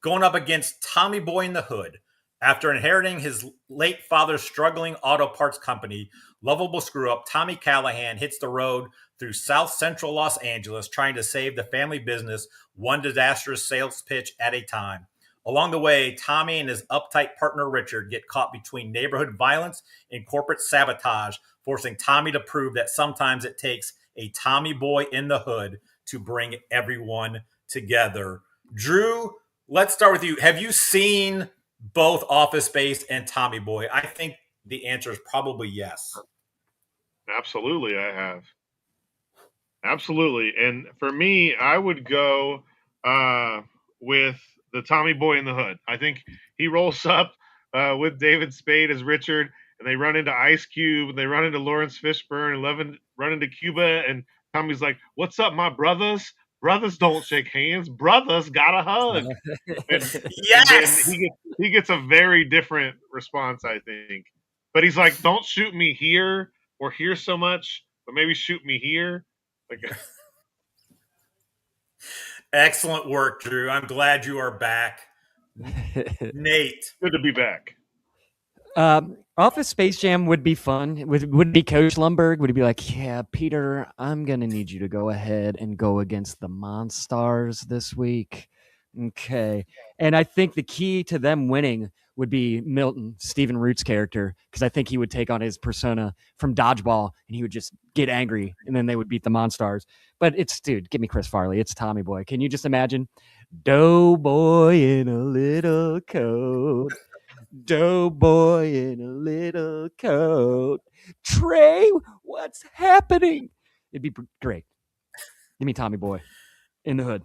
Going up against Tommy Boy in the Hood. After inheriting his late father's struggling auto parts company, lovable screw-up Tommy Callahan hits the road through South Central Los Angeles trying to save the family business one disastrous sales pitch at a time. Along the way, Tommy and his uptight partner Richard get caught between neighborhood violence and corporate sabotage, forcing Tommy to prove that sometimes it takes a Tommy Boy in the Hood to bring everyone together. Drew, let's start with you. Have you seen both Office Space and Tommy Boy? I think the answer is probably yes. Absolutely, I have. Absolutely. And for me, I would go with the Tommy Boy in the Hood. I think he rolls up with David Spade as Richard, and they run into Ice Cube, and they run into Lawrence Fishburne, and run into Cuba, and Tommy's like, "What's up, my brothers? Brothers don't shake hands. Brothers got a hug." Yes! And he gets a very different response, I think. But he's like, "Don't shoot me here or here so much, but maybe shoot me here." Like, excellent work, Drew. I'm glad you are back. Nate. good to be back. Office Space Jam would be fun. Would it be Coach Lumbergh? Would he be like, "Yeah, Peter, I'm going to need you to go ahead and go against the Monstars this week." Okay. And I think the key to them winning would be Milton, Stephen Root's character, because I think he would take on his persona from Dodgeball and he would just get angry and then they would beat the Monstars. But dude, give me Chris Farley. It's Tommy Boy. Can you just imagine? Doughboy in a little coat. Doughboy in a little coat. Trey, what's happening? It'd be great. Give me Tommy Boy in the Hood.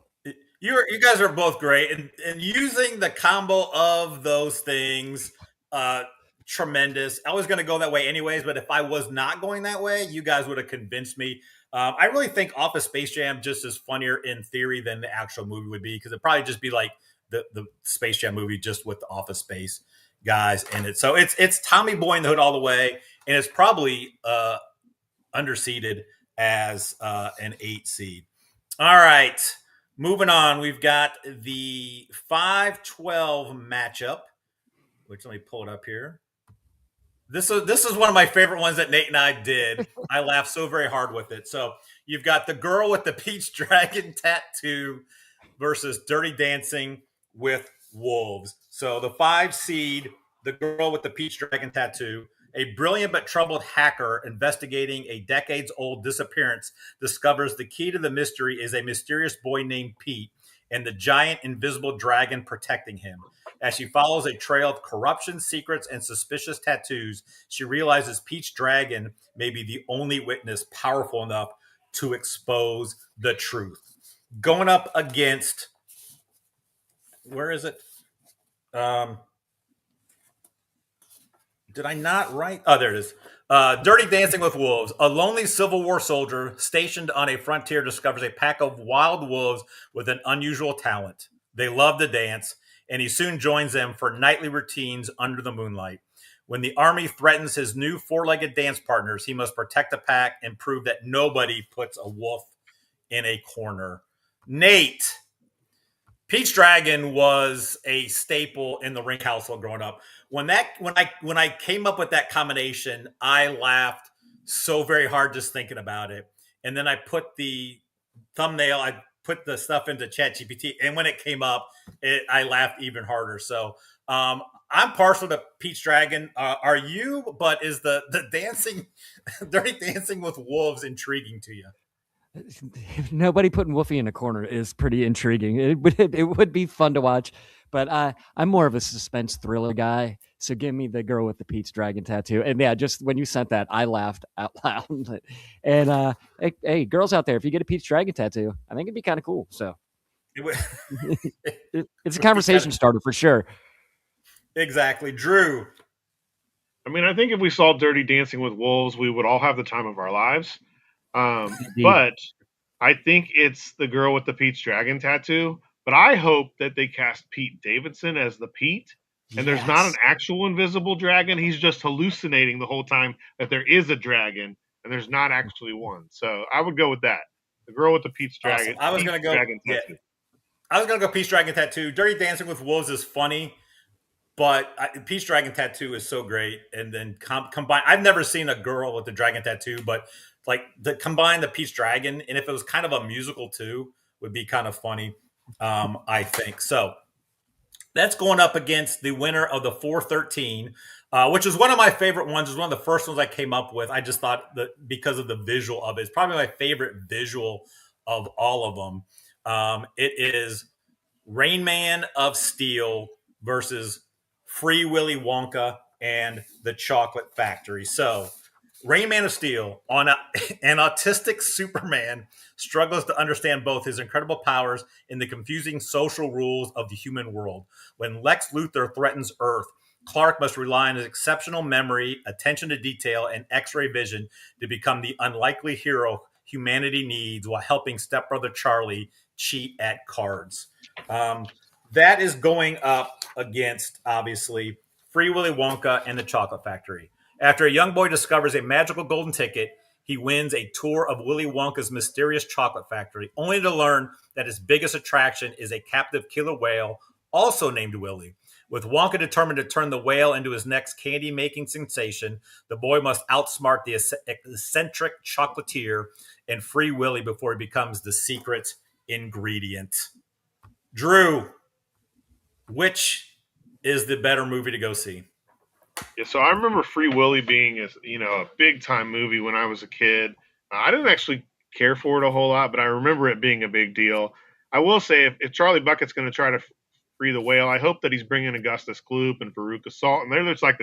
You guys are both great, and using the combo of those things, tremendous. I was going to go that way anyways, but if I was not going that way, you guys would have convinced me. I really think Office Space Jam just is funnier in theory than the actual movie would be, because it'd probably just be like the Space Jam movie just with the Office Space guys in it. So it's Tommy Boy in the Hood all the way, and it's probably underseeded as an 8 seed. All right. Moving on, we've got the 5-12 matchup, which let me pull it up here. This is one of my favorite ones that Nate and I did. I laughed so very hard with it. So you've got the girl with the peach dragon tattoo versus Dirty Dancing with Wolves. So the 5 seed, the girl with the peach dragon tattoo, a brilliant but troubled hacker investigating a decades-old disappearance discovers the key to the mystery is a mysterious boy named Pete and the giant invisible dragon protecting him. As she follows a trail of corruption, secrets, and suspicious tattoos, she realizes Pete's dragon may be the only witness powerful enough to expose the truth. Going up against, where is it? Did I not write? Oh, there it is. Dirty Dancing with Wolves. A lonely Civil War soldier stationed on a frontier discovers a pack of wild wolves with an unusual talent. They love to dance, and he soon joins them for nightly routines under the moonlight. When the army threatens his new 4-legged dance partners, he must protect the pack and prove that nobody puts a wolf in a corner. Nate. Peach Dragon was a staple in the Rink household growing up. When I came up with that combination, I laughed so very hard just thinking about it. And then I put the thumbnail, I put the stuff into ChatGPT, and when it came up, I laughed even harder. So I'm partial to Peach Dragon. Are you? But is the dancing, Dirty Dancing with Wolves intriguing to you? Nobody putting Wolfie in a corner is pretty intriguing. It would be fun to watch, but I'm more of a suspense thriller guy. So give me the girl with the peach dragon tattoo. And yeah, just when you sent that, I laughed out loud. And hey, girls out there, if you get a peach dragon tattoo, I think it'd be kind of cool. So it's a conversation starter for sure. Exactly. Drew. I mean, I think if we saw Dirty Dancing with Wolves, we would all have the time of our lives. But I think it's the girl with the Pete's Dragon tattoo. But I hope that they cast Pete Davidson as the Pete, and there's not an actual invisible dragon. He's just hallucinating the whole time that there is a dragon, and there's not actually one. So I would go with that. The girl with the Pete's Dragon. Awesome. I was gonna go. Dragon Yeah, tattoo. I was gonna go Pete's Dragon Tattoo. Dirty Dancing with Wolves is funny, but Pete's Dragon Tattoo is so great. And then combine. I've never seen a girl with the dragon tattoo, but like combine the Pete's Dragon, and if it was kind of a musical too, would be kind of funny. I think so. That's going up against the winner of the 413, which is one of my favorite ones. It was one of the first ones I came up with. I just thought that because of the visual of it, it's probably my favorite visual of all of them. It is Rain Man of Steel versus Free Willy Wonka and the Chocolate Factory. So, Rain Man of Steel, an autistic Superman struggles to understand both his incredible powers and the confusing social rules of the human world. When Lex Luthor threatens Earth, Clark must rely on his exceptional memory, attention to detail, and X-ray vision to become the unlikely hero humanity needs while helping stepbrother Charlie cheat at cards. That is going up against, obviously, Free Willy Wonka and the Chocolate Factory. After a young boy discovers a magical golden ticket, he wins a tour of Willy Wonka's mysterious chocolate factory, only to learn that his biggest attraction is a captive killer whale, also named Willy. With Wonka determined to turn the whale into his next candy-making sensation, the boy must outsmart the eccentric chocolatier and free Willy before he becomes the secret ingredient. Drew, which is the better movie to go see? Yeah, so I remember Free Willy being a big time movie when I was a kid. I didn't actually care for it a whole lot, but I remember it being a big deal. I will say if Charlie Bucket's going to try to free the whale, I hope that he's bringing Augustus Gloop and Veruca Salt, and there's like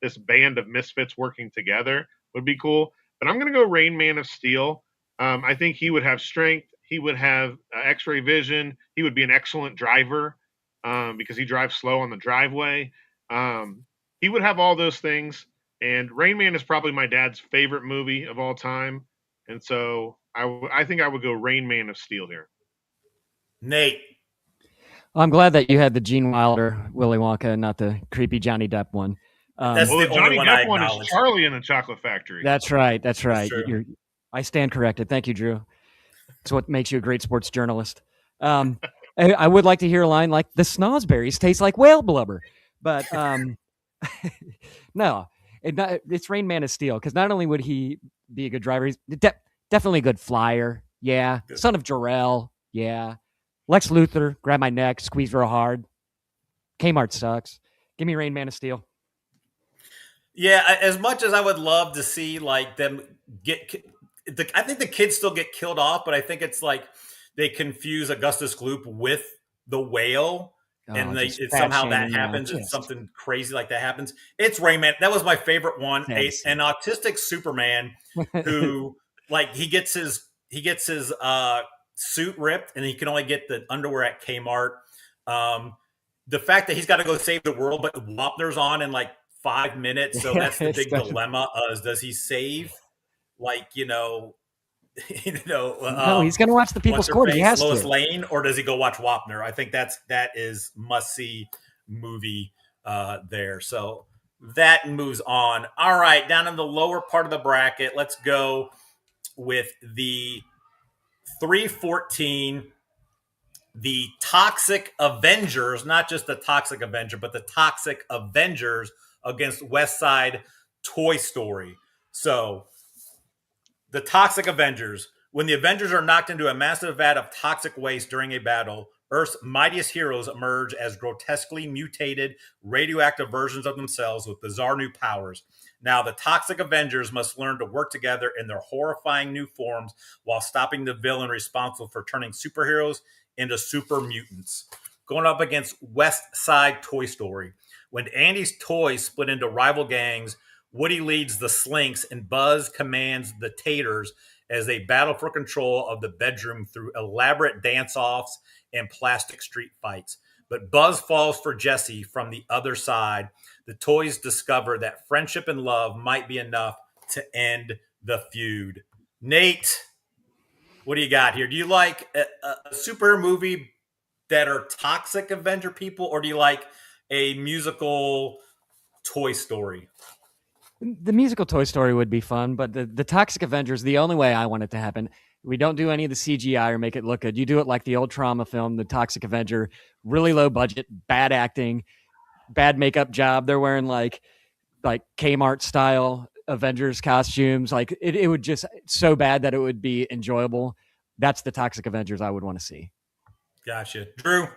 this band of misfits working together would be cool. But I'm going to go Rain Man of Steel. I think he would have strength. He would have X-ray vision. He would be an excellent driver because he drives slow on the driveway. He would have all those things. And Rain Man is probably my dad's favorite movie of all time. And so I think I would go Rain Man of Steel here. Nate. I'm glad that you had the Gene Wilder Willy Wonka, not the creepy Johnny Depp one. That's Well, the the Johnny only one Depp I one is acknowledge. Charlie in the Chocolate Factory. That's right. That's right. true. I stand corrected. Thank you, Drew. It's what makes you a great sports journalist. I would like to hear a line like the snozberries taste like whale blubber, but no, it's Rain Man of Steel because not only would he be a good driver, he's definitely a good flyer. Yeah, Good. Son of Jor-El. Yeah, Lex Luthor, grab my neck, squeeze real hard. Kmart sucks. Give me Rain Man of Steel. Yeah, as much as I would love to see like them I think the kids still get killed off, but I think it's like they confuse Augustus Gloop with the whale, and somehow that happens, and something crazy like that happens. It's Rain Man. That was my favorite one. An autistic Superman who like he gets his suit ripped, and he can only get the underwear at Kmart. The fact that he's got to go save the world, but Wapner's on in like 5 minutes, so that's the big dilemma. Does he save? Like no, he's going to watch the People's Court. He has Lois to. Lane, or does he go watch Wapner? I think that is must see movie there. So that moves on. All right, down in the lower part of the bracket, let's go with the 314. The Toxic Avengers, not just the Toxic Avenger, but the Toxic Avengers against West Side Toy Story. So the Toxic Avengers. When the Avengers are knocked into a massive vat of toxic waste during a battle, Earth's mightiest heroes emerge as grotesquely mutated, radioactive versions of themselves with bizarre new powers. Now, the Toxic Avengers must learn to work together in their horrifying new forms while stopping the villain responsible for turning superheroes into super mutants. Going up against West Side Toy Story. When Andy's toys split into rival gangs, Woody leads the Slinks and Buzz commands the Taters as they battle for control of the bedroom through elaborate dance-offs and plastic street fights. But Buzz falls for Jessie from the other side. The toys discover that friendship and love might be enough to end the feud. Nate, what do you got here? Do you like a super movie that are toxic Avenger people, or do you like a musical Toy Story? The musical Toy Story would be fun, but the Toxic Avengers, the only way I want it to happen, we don't do any of the CGI or make it look good. You do it like the old Trauma film, the Toxic Avenger, really low budget, bad acting, bad makeup job. They're wearing like Kmart style Avengers costumes. Like it would just so bad that it would be enjoyable. That's the Toxic Avengers I would want to see. Gotcha. Drew?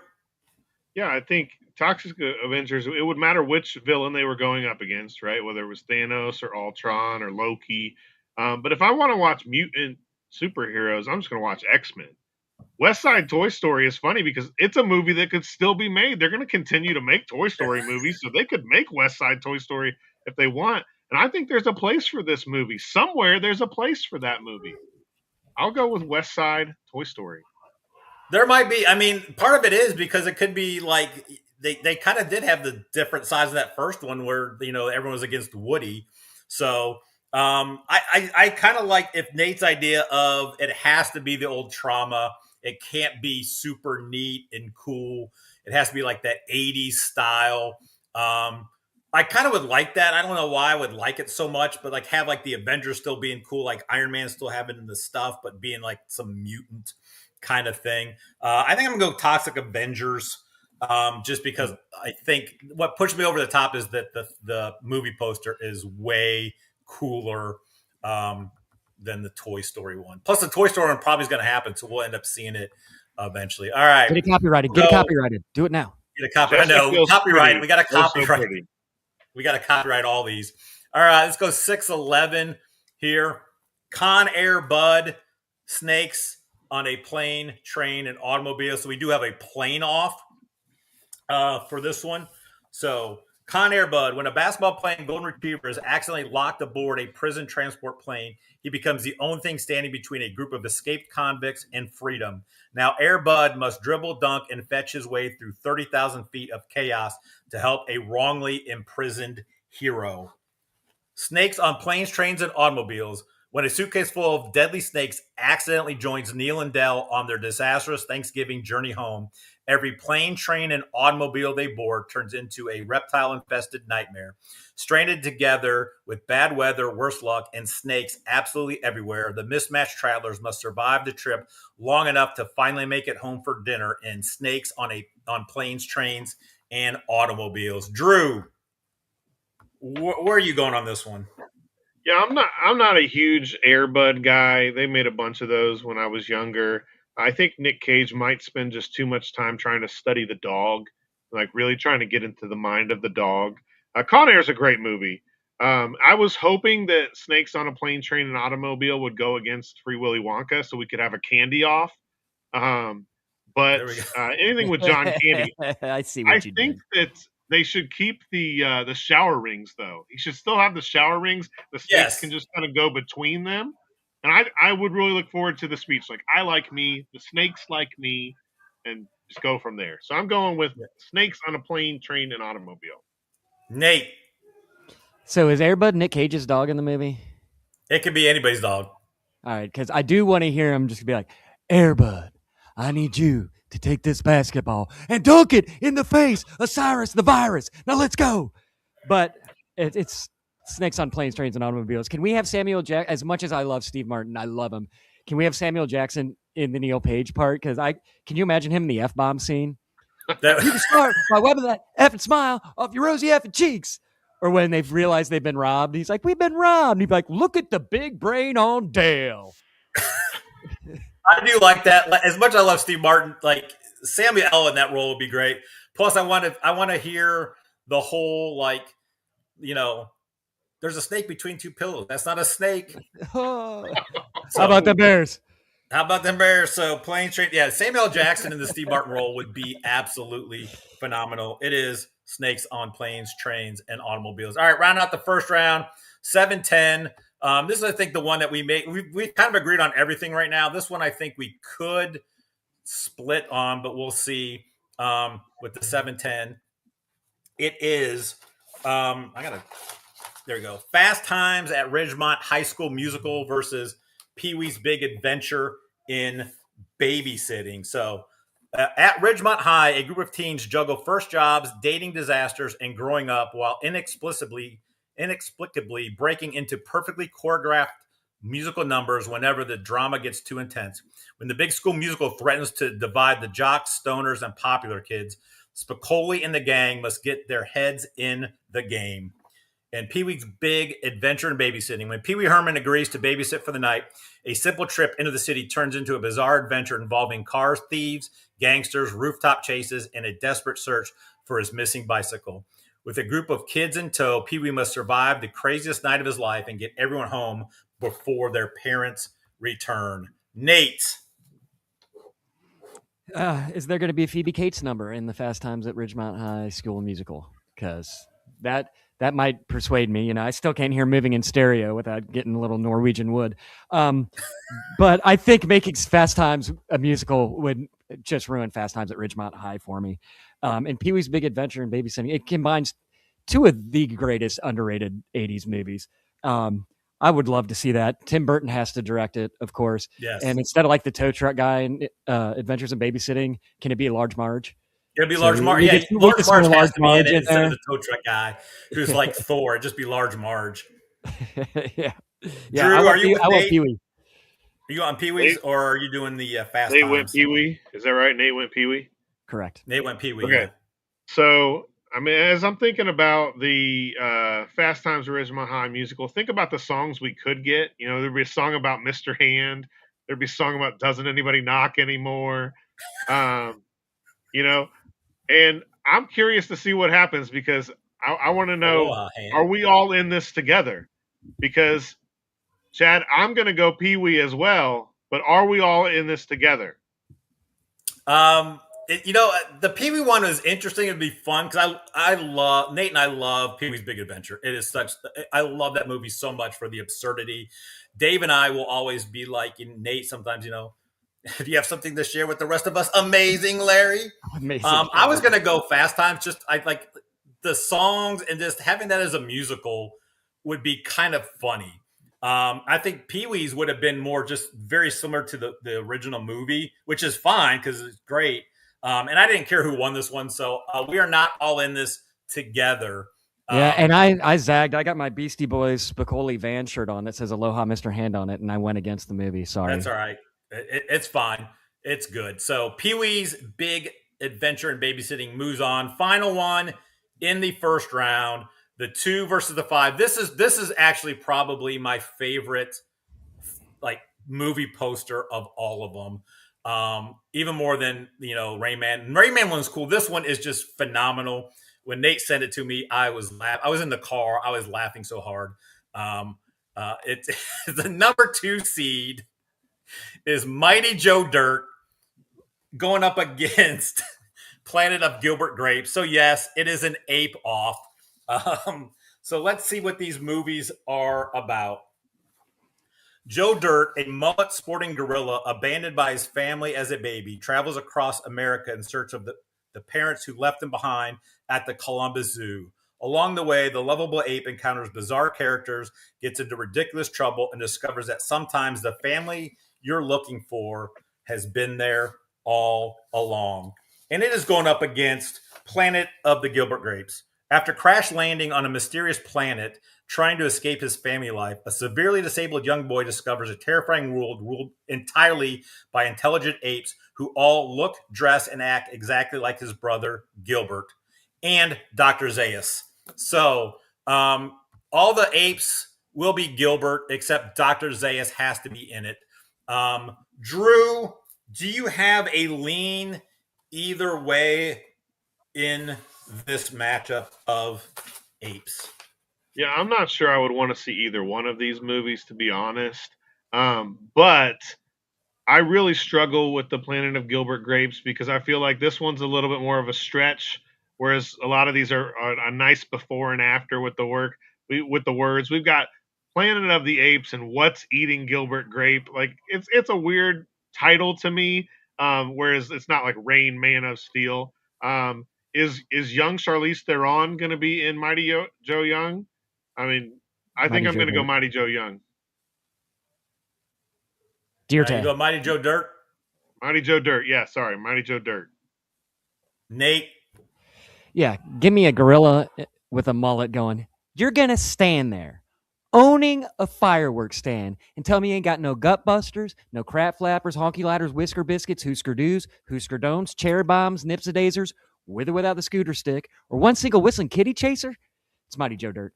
Yeah, I think Toxic Avengers, it would matter which villain they were going up against, right? Whether it was Thanos or Ultron or Loki. But if I want to watch mutant superheroes, I'm just going to watch X-Men. West Side Toy Story is funny because it's a movie that could still be made. They're going to continue to make Toy Story movies, so they could make West Side Toy Story if they want. And I think there's a place for this movie. Somewhere there's a place for that movie. I'll go with West Side Toy Story. There might be. I mean, part of it is because it could be like they kind of did have the different sides of that first one where everyone was against Woody. So I kind of like if Nate's idea of it has to be the old Trauma. It can't be super neat and cool. It has to be like that 80s style. I kind of would like that. I don't know why I would like it so much, but like have like the Avengers still being cool, like Iron Man still having the stuff, but being like some mutant kind of thing. I think I'm gonna go Toxic Avengers, just because I think what pushed me over the top is that the movie poster is way cooler than the Toy Story one. Plus, the Toy Story one probably is going to happen, so we'll end up seeing it eventually. All right, get it copyrighted. Get it copyrighted. Do it now. Get a copyright. I know copyright. We got to copyright. We got to copyright all these. All right, let's go 6-11 here. Con Air Bud snakes on a plane, train, and automobile. So we do have a plane off for this one. So Con Air Bud, when a basketball playing golden retriever is accidentally locked aboard a prison transport plane, he becomes the only thing standing between a group of escaped convicts and freedom. Now Air Bud must dribble, dunk, and fetch his way through 30,000 feet of chaos to help a wrongly imprisoned hero. Snakes on planes, trains, and automobiles. When a suitcase full of deadly snakes accidentally joins Neil and Dell on their disastrous Thanksgiving journey home, every plane, train, and automobile they board turns into a reptile-infested nightmare. Stranded together with bad weather, worse luck, and snakes absolutely everywhere, the mismatched travelers must survive the trip long enough to finally make it home for dinner in Snakes on Planes, Trains, and Automobiles. Drew, where are you going on this one? Yeah, I'm not a huge Air Bud guy. They made a bunch of those when I was younger. I think Nick Cage might spend just too much time trying to study the dog, like really trying to get into the mind of the dog. Con Air is a great movie. I was hoping that Snakes on a Plane, Train, and Automobile would go against Free Willy Wonka so we could have a candy off. But anything with John Candy, I see what I you think did. that they should keep the shower rings though. He should still have the shower rings. The snakes can just kind of go between them. And I would really look forward to the speech. Like, I like me, the snakes like me, and just go from there. So I'm going with Snakes on a Plane, Train, and Automobile. Nate. So is Air Bud Nick Cage's dog in the movie? It could be anybody's dog. All right, because I do want to hear him just be like, Air Bud, I need you to take this basketball and dunk it in the face of Cyrus the Virus. Now let's go. But it's Snakes on Planes, Trains, and Automobiles. Can we have Samuel Jackson? As much as I love Steve Martin, I love him. Can we have Samuel Jackson in the Neil Page part? Because can you imagine him in the F-bomb scene? You can start by webbing that F and smile off your rosy F and cheeks. Or when they've realized they've been robbed, he's like, we've been robbed. And he'd be like, look at the big brain on Dale. I do like that. As much as I love Steve Martin, like Samuel L. in that role would be great. Plus, I want to hear the whole there's a snake between two pillows. That's not a snake. How about the Bears? How about them Bears? So Plane, Train, Samuel L. Jackson in the Steve Martin role would be absolutely phenomenal. It is Snakes on Planes, Trains, and Automobiles. All right, round out the first round, 7-10. This is, I think, the one that we've kind of agreed on everything right now. This one I think we could split on, but we'll see with the 7-10. It is, there we go. Fast Times at Ridgemont High School Musical versus Pee-wee's Big Adventure in Babysitting. So, at Ridgemont High, a group of teens juggle first jobs, dating disasters, and growing up while inexplicably breaking into perfectly choreographed musical numbers whenever the drama gets too intense. When the big school musical threatens to divide the jocks, stoners, and popular kids, Spicoli and the gang must get their heads in the game. And Pee-wee's Big Adventure in Babysitting. When Pee-wee Herman agrees to babysit for the night, a simple trip into the city turns into a bizarre adventure involving cars, thieves, gangsters, rooftop chases, and a desperate search for his missing bicycle. With a group of kids in tow, Pee-wee must survive the craziest night of his life and get everyone home before their parents return. Nate. Is there going to be a Phoebe Cates number in the Fast Times at Ridgemont High School musical? Because that might persuade me. I still can't hear Moving in Stereo without getting a little Norwegian Wood. But I think making Fast Times a musical would just ruin Fast Times at Ridgemont High for me. And Pee-wee's Big Adventure and Babysitting, it combines two of the greatest underrated 80s movies. I would love to see that. Tim Burton has to direct it, of course. Yes. And instead of like the tow truck guy in Adventures in Babysitting, can it be Large Marge? It'll be Large Marge. Yeah, Large Marge has to be in it instead of the tow truck guy who's like Thor. It'd just be Large Marge. Yeah. Drew, I want Pee-wee. Are you on Pee-wee's or are you doing the Fast Times? Nate went Pee-wee. Is that right? Nate went Pee-wee? Correct. Nate went Pee-wee. Okay. Yeah. So, I mean, as I'm thinking about the Fast Times at Ridgemont High musical, think about the songs we could get. There'd be a song about Mr. Hand. There'd be a song about Doesn't Anybody Knock Anymore. And I'm curious to see what happens because I want to know, are we all in this together? Because, Chad, I'm going to go Pee-wee as well, but are we all in this together? The Pee-wee one is interesting. It'd be fun because I love Nate and I love Pee-wee's Big Adventure. It is I love that movie so much for the absurdity. Dave and I will always be like, Nate, sometimes, if you have something to share with the rest of us, amazing, Larry. Amazing. I was gonna go Fast Times. I like the songs and just having that as a musical would be kind of funny. I think Pee-wee's would have been more just very similar to the original movie, which is fine because it's great. And I didn't care who won this one, so we are not all in this together. Yeah, and I zagged. I got my Beastie Boys Spicoli van shirt on that says Aloha Mr. Hand on it, and I went against the movie. Sorry. That's all right. It's fine. It's good. So Pee-wee's Big Adventure in Babysitting moves on. Final one in the first round. The 2 versus the 5. This is actually probably my favorite movie poster of all of them. Even more than Rain Man. Rain Man one's cool. This one is just phenomenal. When Nate sent it to me, I was in the car. I was laughing so hard. It's the number 2 seed is Mighty Joe Dirt going up against Planet of Gilbert Grape. So yes, it is an ape off. So let's see what these movies are about. Joe Dirt, a mullet sporting gorilla abandoned by his family as a baby, travels across America in search of the parents who left him behind at the Columbus Zoo. Along the way, the lovable ape encounters bizarre characters, gets into ridiculous trouble, and discovers that sometimes the family you're looking for has been there all along. And it is going up against Planet of the Gilbert Grapes. After crash landing on a mysterious planet, trying to escape his family life, a severely disabled young boy discovers a terrifying world ruled entirely by intelligent apes who all look, dress, and act exactly like his brother, Gilbert, and Dr. Zaius. So, all the apes will be Gilbert, except Dr. Zaius has to be in it. Drew, do you have a lean either way in this matchup of apes? Yeah, I'm not sure I would want to see either one of these movies, to be honest. But I really struggle with the Planet of Gilbert Grapes because I feel like this one's a little bit more of a stretch, whereas a lot of these are a nice before and after with the work. With the words, we've got Planet of the Apes and What's Eating Gilbert Grape. Like it's a weird title to me. Whereas it's not like Rain Man of Steel. Is young Charlize Theron going to be in Mighty Joe Young? I mean, I think I'm going to go Mighty Joe Young. Deer You go Mighty Joe Dirt. Mighty Joe Dirt. Yeah, sorry, Mighty Joe Dirt. Nate. Yeah, give me a gorilla with a mullet going, you're going to stand there owning a fireworks stand and tell me you ain't got no gut busters, no crap flappers, honky ladders, whisker biscuits, Husker doos, Husker don'ts, cherry bombs, nipsidazers, with or without the scooter stick, or one single whistling kitty chaser. It's Mighty Joe Dirt.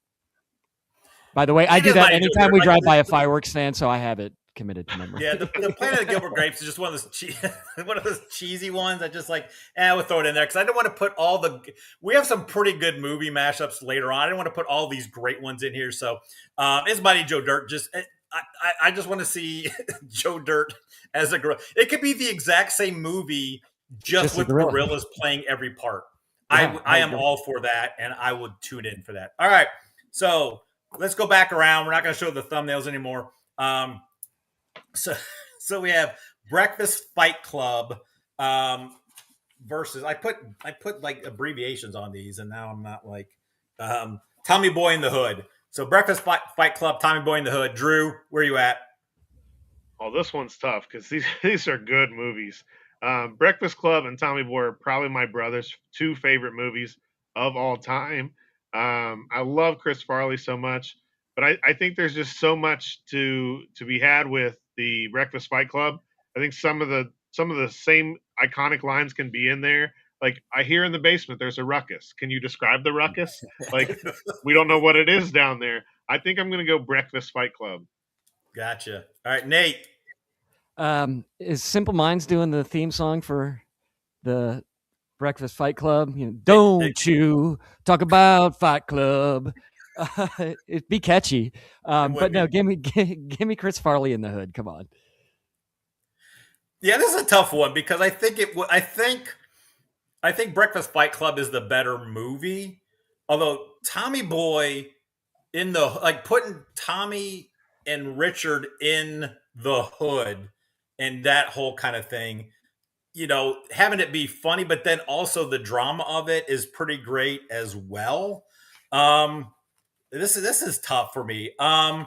By the way, I do that anytime we drive by a fireworks stand, so I have it committed to memory. Yeah, the Planet of the Gilbert Grapes is just one of those one of those cheesy ones. I just like, I would throw it in there because I don't want to put all the. We have some pretty good movie mashups later on. I didn't want to put all these great ones in here, so it's Mighty Joe Dirt. Just I just want to see Joe Dirt as a gorilla. It could be the exact same movie, just with gorillas playing every part. Yeah, I am all for that, and I would tune in for that. All right, so let's go back around. We're not going to show the thumbnails anymore. So we have Breakfast Fight Club versus I put like abbreviations on these, and now I'm not like Tommy Boy in the Hood. So Breakfast Fight Club, Tommy Boy in the Hood. Drew, where you at? Oh, this one's tough because these are good movies. Breakfast Club and Tommy Boy are probably my brother's two favorite movies of all time. I love Chris Farley so much, but I think there's just so much to be had with the Breakfast Fight Club. I think some of the same iconic lines can be in there. Like, I hear in the basement there's a ruckus. Can you describe the ruckus? Like, we don't know what it is down there. I think I'm going to go Breakfast Fight Club. Gotcha. All right, Nate. Is Simple Minds doing the theme song for the Breakfast Fight Club? You know, don't you talk about Fight Club? It'd be catchy, but no. Give me Chris Farley in the Hood. Come on. Yeah, this is a tough one because I think I think Breakfast Fight Club is the better movie. Although Tommy Boy in the like putting Tommy and Richard in the hood and that whole kind of thing, you know, having it be funny, but then also the drama of it is pretty great as well. This is tough for me. I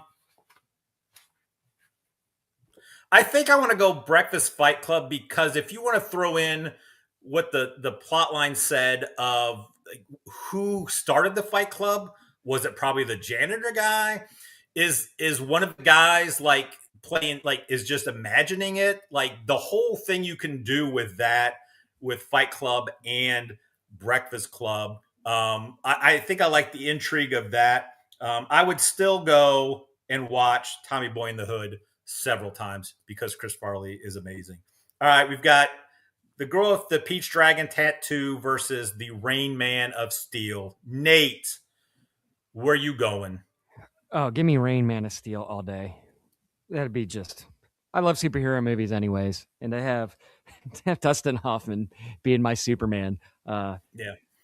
think I want to go Breakfast Fight Club because if you want to throw in what the plot line said of like, who started the Fight Club, was it probably the janitor guy? Is one of the guys like playing like is just imagining it? Like the whole thing you can do with that with Fight Club and Breakfast Club. I think I like the intrigue of that. I would still go and watch Tommy Boy in the Hood several times because Chris Farley is amazing. All right, we've got the girl with the peach dragon tattoo versus the Rain Man of Steel. Nate, where you going? Oh, give me Rain Man of Steel all day. That'd be just. I love superhero movies, anyways, and to have Dustin Hoffman being my Superman. Yeah.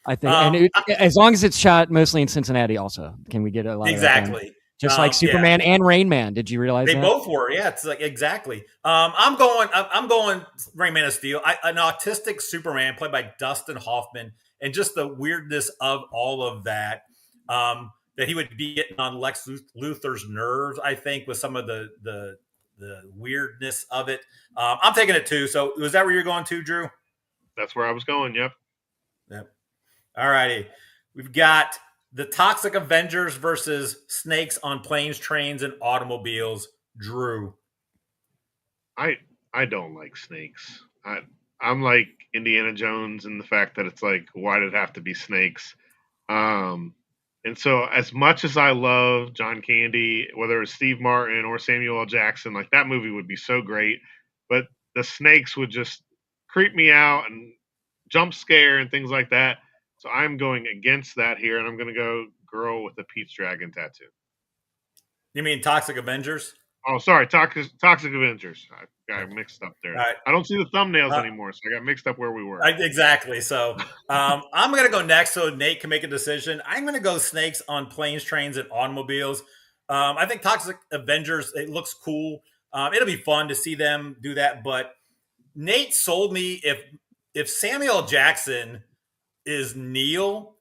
I think, as long as it's shot mostly in Cincinnati, also, can we get a lot exactly. Of that just like Superman and Rain Man. Did you realize they that? both were? Yeah, it's like exactly. I'm going Rain Man of Steel. An autistic Superman played by Dustin Hoffman, and just the weirdness of all of that. That he would be getting on Lex Luthor's nerves. I think with some of the weirdness of it. I'm taking it too. So was that where you're going to, Drew? That's where I was going. Yep. All righty. We've got the Toxic Avengers versus Snakes on Planes, Trains, and Automobiles. Drew. I don't like snakes. I'm like Indiana Jones in the fact that it's like, why did it have to be snakes? And so as much as I love John Candy, whether it's Steve Martin or Samuel L. Jackson, like that movie would be so great, but the snakes would just creep me out and jump scare and things like that. So I'm going against that here, and I'm going to go girl with the peach dragon tattoo. You mean Toxic Avengers? Oh, sorry, Toxic Avengers. I got mixed up there. Right. I don't see the thumbnails anymore, so I got mixed up where we were. Exactly. So I'm going to go next so Nate can make a decision. I'm going to go Snakes on Planes, Trains, and Automobiles. I think Toxic Avengers, it looks cool. It'll be fun to see them do that. But Nate sold me if Samuel Jackson is Neil,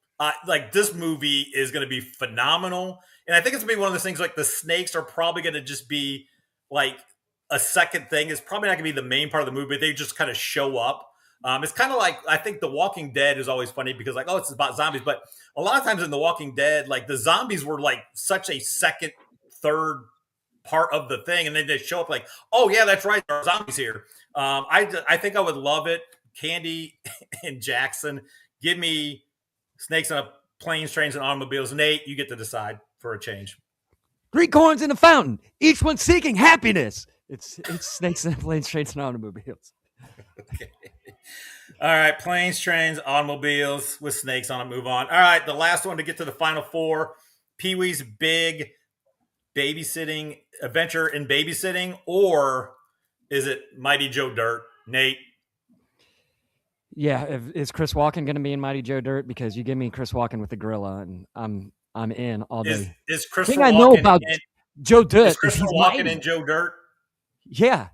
like this movie is going to be phenomenal. And I think it's going to be one of those things like the snakes are probably going to just be like a second thing. It's probably not going to be the main part of the movie, but they just kind of show up. It's kind of like, I think The Walking Dead is always funny because like, oh, it's about zombies. But a lot of times in The Walking Dead, like the zombies were like such a second, third part of the thing. And then they show up like, oh yeah, that's right. There are zombies here. I think I would love it. Candy and Jackson, give me Snakes on Planes, Trains, and Automobiles. Nate, you get to decide for a change. 3 coins in a fountain, each one seeking happiness. It's Snakes and Planes, Trains, and Automobiles. Okay. All right, Planes, Trains, Automobiles with snakes on it. Move on. All right, the last one to get to the final 4. Pee-wee's Big Babysitting Adventure in Babysitting, or is it Mighty Joe Dirt? Nate. Yeah, is Chris Walken going to be in Mighty Joe Dirt? Because you give me Chris Walken with the gorilla, and I'm in all day. Is Christopher Walken? I know about Joe Dirt. Is Christopher Walken in Joe Dirt? Yeah.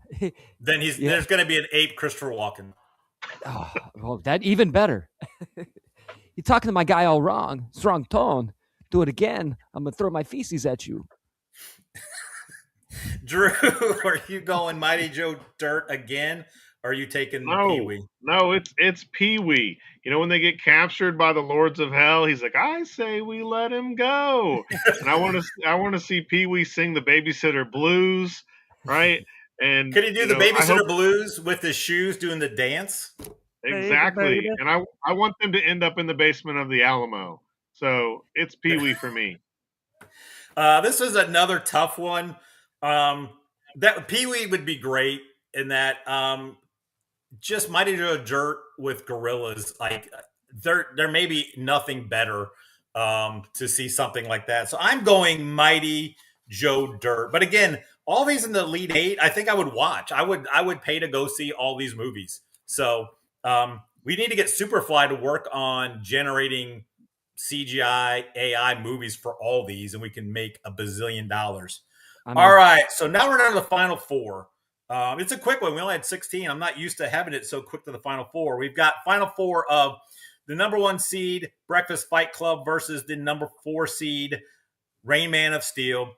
Then there's going to be an ape Christopher Walken. Oh, well, that even better. You're talking to my guy all wrong. Strong tone. Do it again. I'm going to throw my feces at you. Drew, are you going Mighty Joe Dirt again? Or are you taking Pee-wee? No, it's Pee-wee. You know, when they get captured by the Lords of Hell, he's like, I say we let him go. And I want to see Pee-wee sing the Babysitter Blues, right? And could he do the Babysitter Blues with his shoes doing the dance? Exactly. And I want them to end up in the basement of the Alamo. So it's Pee-wee for me. This is another tough one. That Pee-wee would be great in that just Mighty Joe Dirt with gorillas. Like there may be nothing better to see something like that. So I'm going Mighty Joe Dirt. But again, all these in the lead 8, I think I would watch. I would pay to go see all these movies. So we need to get Superfly to work on generating CGI AI movies for all these, and we can make $1 bazillion. All right, so now we're down to the final 4. It's a quick one. We only had 16. I'm not used to having it so quick to the final 4. We've got final 4 of the number 1 seed Breakfast Fight Club versus the number 4 seed Rain Man of Steel.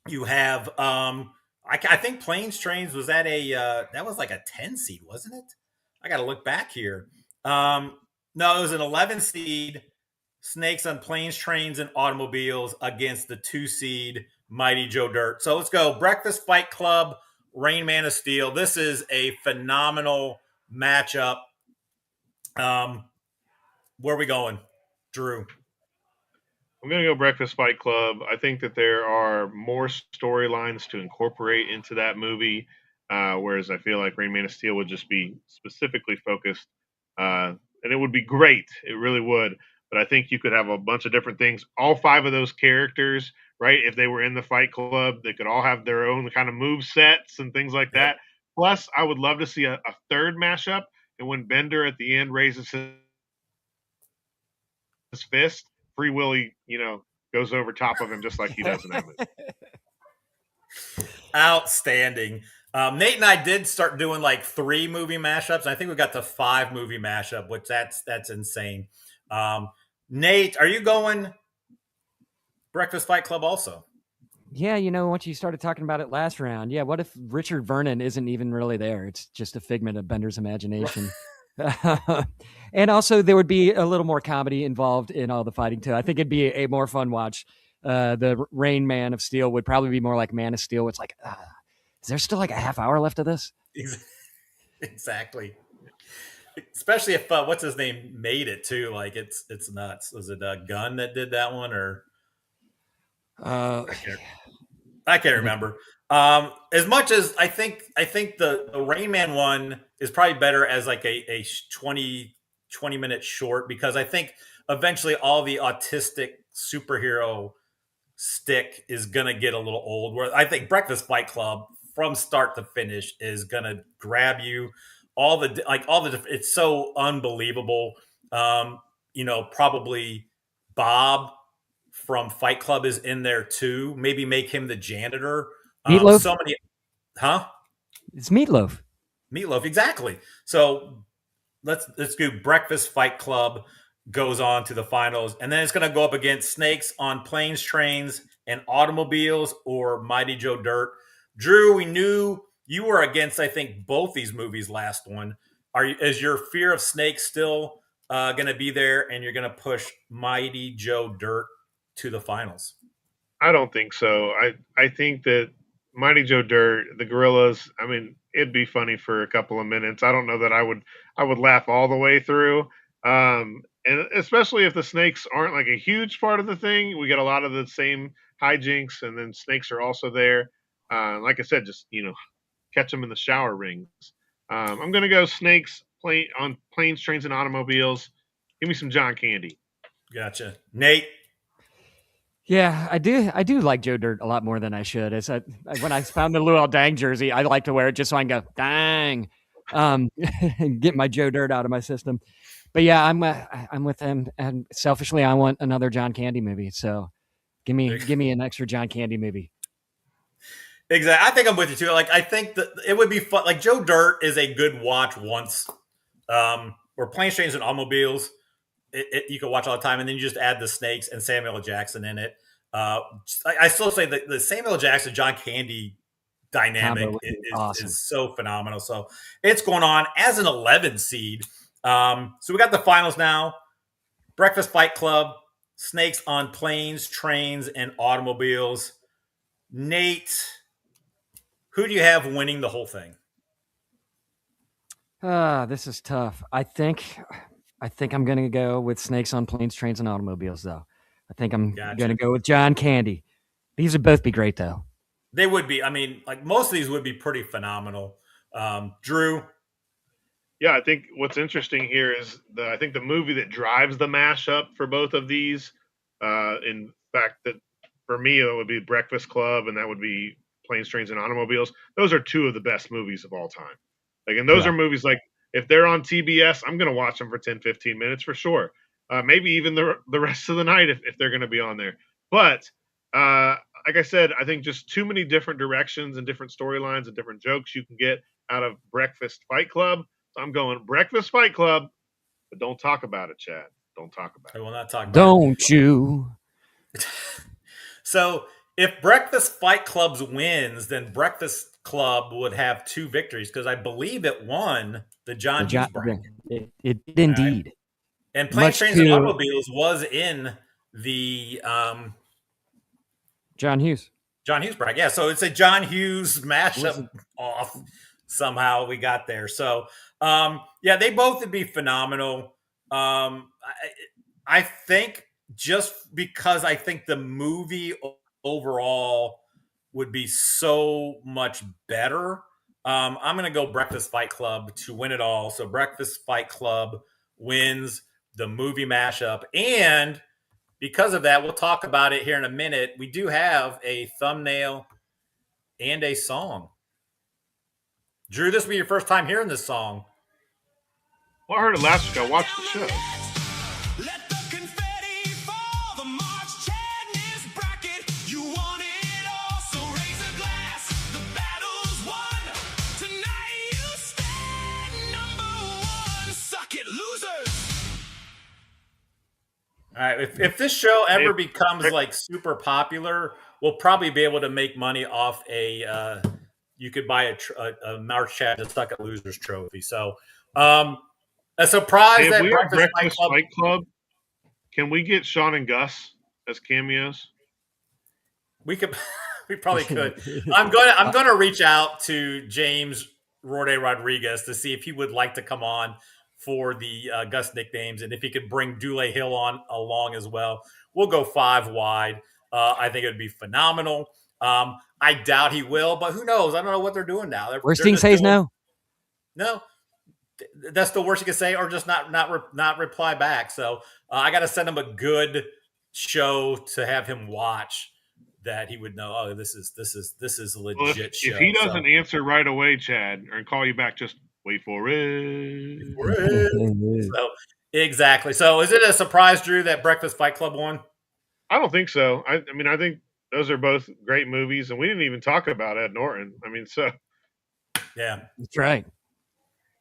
You have I think Planes, Trains was at that was like a 10 seed, wasn't it? I got to look back here. No, it was an 11 seed Snakes on Planes, Trains, and Automobiles against the 2 seed Mighty Joe Dirt. So let's go. Breakfast Fight Club, Rain Man of Steel. This is a phenomenal matchup. Where are we going, Drew? I'm going to go Breakfast Fight Club. I think that there are more storylines to incorporate into that movie, whereas I feel like Rain Man of Steel would just be specifically focused, and it would be great. It really would. But I think you could have a bunch of different things. All 5 of those characters, right, if they were in the Fight Club, they could all have their own kind of move sets and things like that. Plus, I would love to see a third mashup, and when Bender at the end raises his fist, Free Willy, goes over top of him just like he does in that movie. Outstanding. Nate and I did start doing like 3 movie mashups. I think we got to 5 movie mashup, which that's insane. Nate, are you going Breakfast Fight Club also? Yeah, once you started talking about it last round, what if Richard Vernon isn't even really there? It's just a figment of Bender's imagination. And also there would be a little more comedy involved in all the fighting too. I think it'd be a more fun watch. The Rain Man of Steel would probably be more like Man of Steel. It's like, is there still like a half hour left of this? Exactly. Especially if what's his name made it too. Like it's nuts. Was it Gunn that did that one or? I can't remember. As much as I think the Rain Man one is probably better as like a 20 minute short, because I think eventually all the autistic superhero stick is gonna get a little old. Where I think Breakfast Fight Club from start to finish is gonna grab you. It's so unbelievable. Probably Bob from Fight Club is in there too. Maybe make him the janitor. Meatloaf? It's Meatloaf. Meatloaf, exactly. So let's do Breakfast Fight Club goes on to the finals, and then it's going to go up against Snakes on Planes, Trains, and Automobiles or Mighty Joe Dirt. Drew, we knew you were against, I think, both these movies. Last one, is your fear of snakes still going to be there, and you're going to push Mighty Joe Dirt to the finals? I don't think so. I think that Mighty Joe Dirt, the Gorillas. I mean, it'd be funny for a couple of minutes. I don't know that I would laugh all the way through. And especially if the snakes aren't like a huge part of the thing, we get a lot of the same hijinks, and then snakes are also there. Like I said, just catch them in the shower rings. I'm gonna go snakes on planes, trains, and automobiles. Give me some John Candy. Gotcha, Nate. Yeah, I do like Joe Dirt a lot more than I should. When I found the Luol Dang jersey, I like to wear it just so I can go dang, and get my Joe Dirt out of my system. But yeah, I'm with him, and selfishly, I want another John Candy movie. So give me an extra John Candy movie. Exactly. I think I'm with you too. Like, I think that it would be fun. Like, Joe Dirt is a good watch once. Or Planes, Trains, and Automobiles, you can watch all the time, and then you just add the snakes and Samuel L. Jackson in it. I still say that the Samuel L. Jackson John Candy dynamic awesome. is so phenomenal. So it's going on as an 11 seed. So we got the finals now. Breakfast Fight Club, Snakes on Planes, Trains, and Automobiles. Nate, who do you have winning the whole thing? This is tough. I think I'm going to go with Snakes on Planes, Trains, and Automobiles, though. I think I'm going to go with John Candy. These would both be great, though. They would be. I mean, like, most of these would be pretty phenomenal. Drew? Yeah, I think what's interesting here is I think the movie that drives the mashup for both of these, in fact, that for me, it would be Breakfast Club, and that would be Planes, Trains, and Automobiles. Those are two of the best movies of all time. Like, and those are movies, like, if they're on TBS, I'm going to watch them for 10, 15 minutes for sure. Maybe even the rest of the night if they're going to be on there. But like I said, I think just too many different directions and different storylines and different jokes you can get out of Breakfast Fight Club. So I'm going Breakfast Fight Club, but don't talk about it, Chad. Don't talk about it. I will not talk about it. Don't you? So if Breakfast Fight Club wins, then Breakfast Club would have 2 victories, because I believe it won the John Hughes bracket. It did indeed. Right. And Planes, Trains, and Automobiles was in the John Hughes bracket. Yeah, so it's a John Hughes mashup off somehow we got there. So yeah, they both would be phenomenal. I think just because I think the movie overall would be so much better. I'm going to go Breakfast Fight Club to win it all. So Breakfast Fight Club wins the movie mashup. And because of that, we'll talk about it here in a minute. We do have a thumbnail and a song. Drew, this will be your first time hearing this song. Well, I heard it last week. I watched the show. Let the confetti fall, the March Chadness bracket. You want it all, so raise a glass. The battle's won. Tonight you stand number 1. Suck it, losers. All right. If this show ever becomes like super popular, we'll probably be able to make money off a. You could buy a March Chadness Suck It Losers trophy. So, a surprise that Breakfast Fight Club. Can we get Sean and Gus as cameos? We probably could. I'm going to reach out to James Rode Rodriguez to see if he would like to come on for the Gus nicknames, and if he could bring Dule Hill along as well. We'll go 5 wide. I think it would be phenomenal. I doubt he will, but who knows? I don't know what they're doing now. Worst thing says no. No, that's the worst you can say, or just not reply back. So I got to send him a good show to have him watch, that he would know. Oh, this is a legit show. If he doesn't answer right away, Chad, or call you back, just wait for it. So exactly. So is it a surprise, Drew, that Breakfast Fight Club won? I don't think so. I mean, I think those are both great movies, and we didn't even talk about Ed Norton. I mean, so yeah, that's right.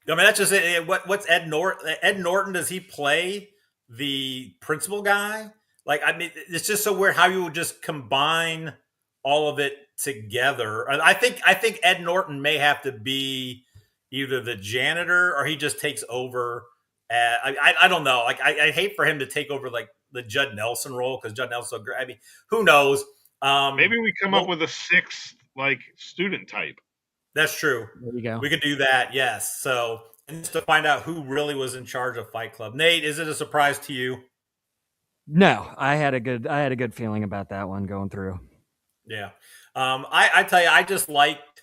I mean, that's just it. What's Ed Norton? Ed Norton, does he play the principal guy? Like, I mean, it's just so weird how you would just combine all of it together. I think Ed Norton may have to be either the janitor or he just takes over. I don't know. Like I hate for him to take over like the Judd Nelson role because Judd Nelson's so great. I mean, who knows? Maybe we come up with a sixth like student type. That's true. There you go. We could do that. Yes. So and just to find out who really was in charge of Fight Club. Nate, is it a surprise to you? No, I had a good feeling about that one going through. Yeah. I tell you, I just liked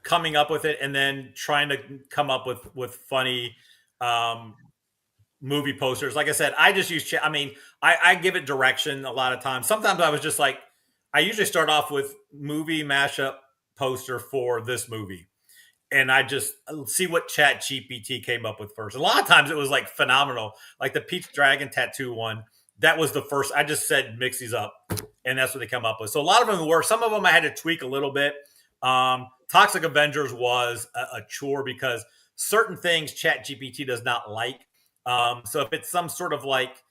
coming up with it and then trying to come up with funny movie posters. Like I said, I just use I give it direction a lot of times. Sometimes I was just like, I usually start off with movie mashup poster for this movie. And I just see what Chat GPT came up with first. A lot of times it was like phenomenal. Like the Pete's Dragon tattoo one. That was the first. I just said mix these up. And that's what they come up with. So a lot of them were. Some of them I had to tweak a little bit. Toxic Avengers was a chore because certain things Chat GPT does not like. So if it's some sort of like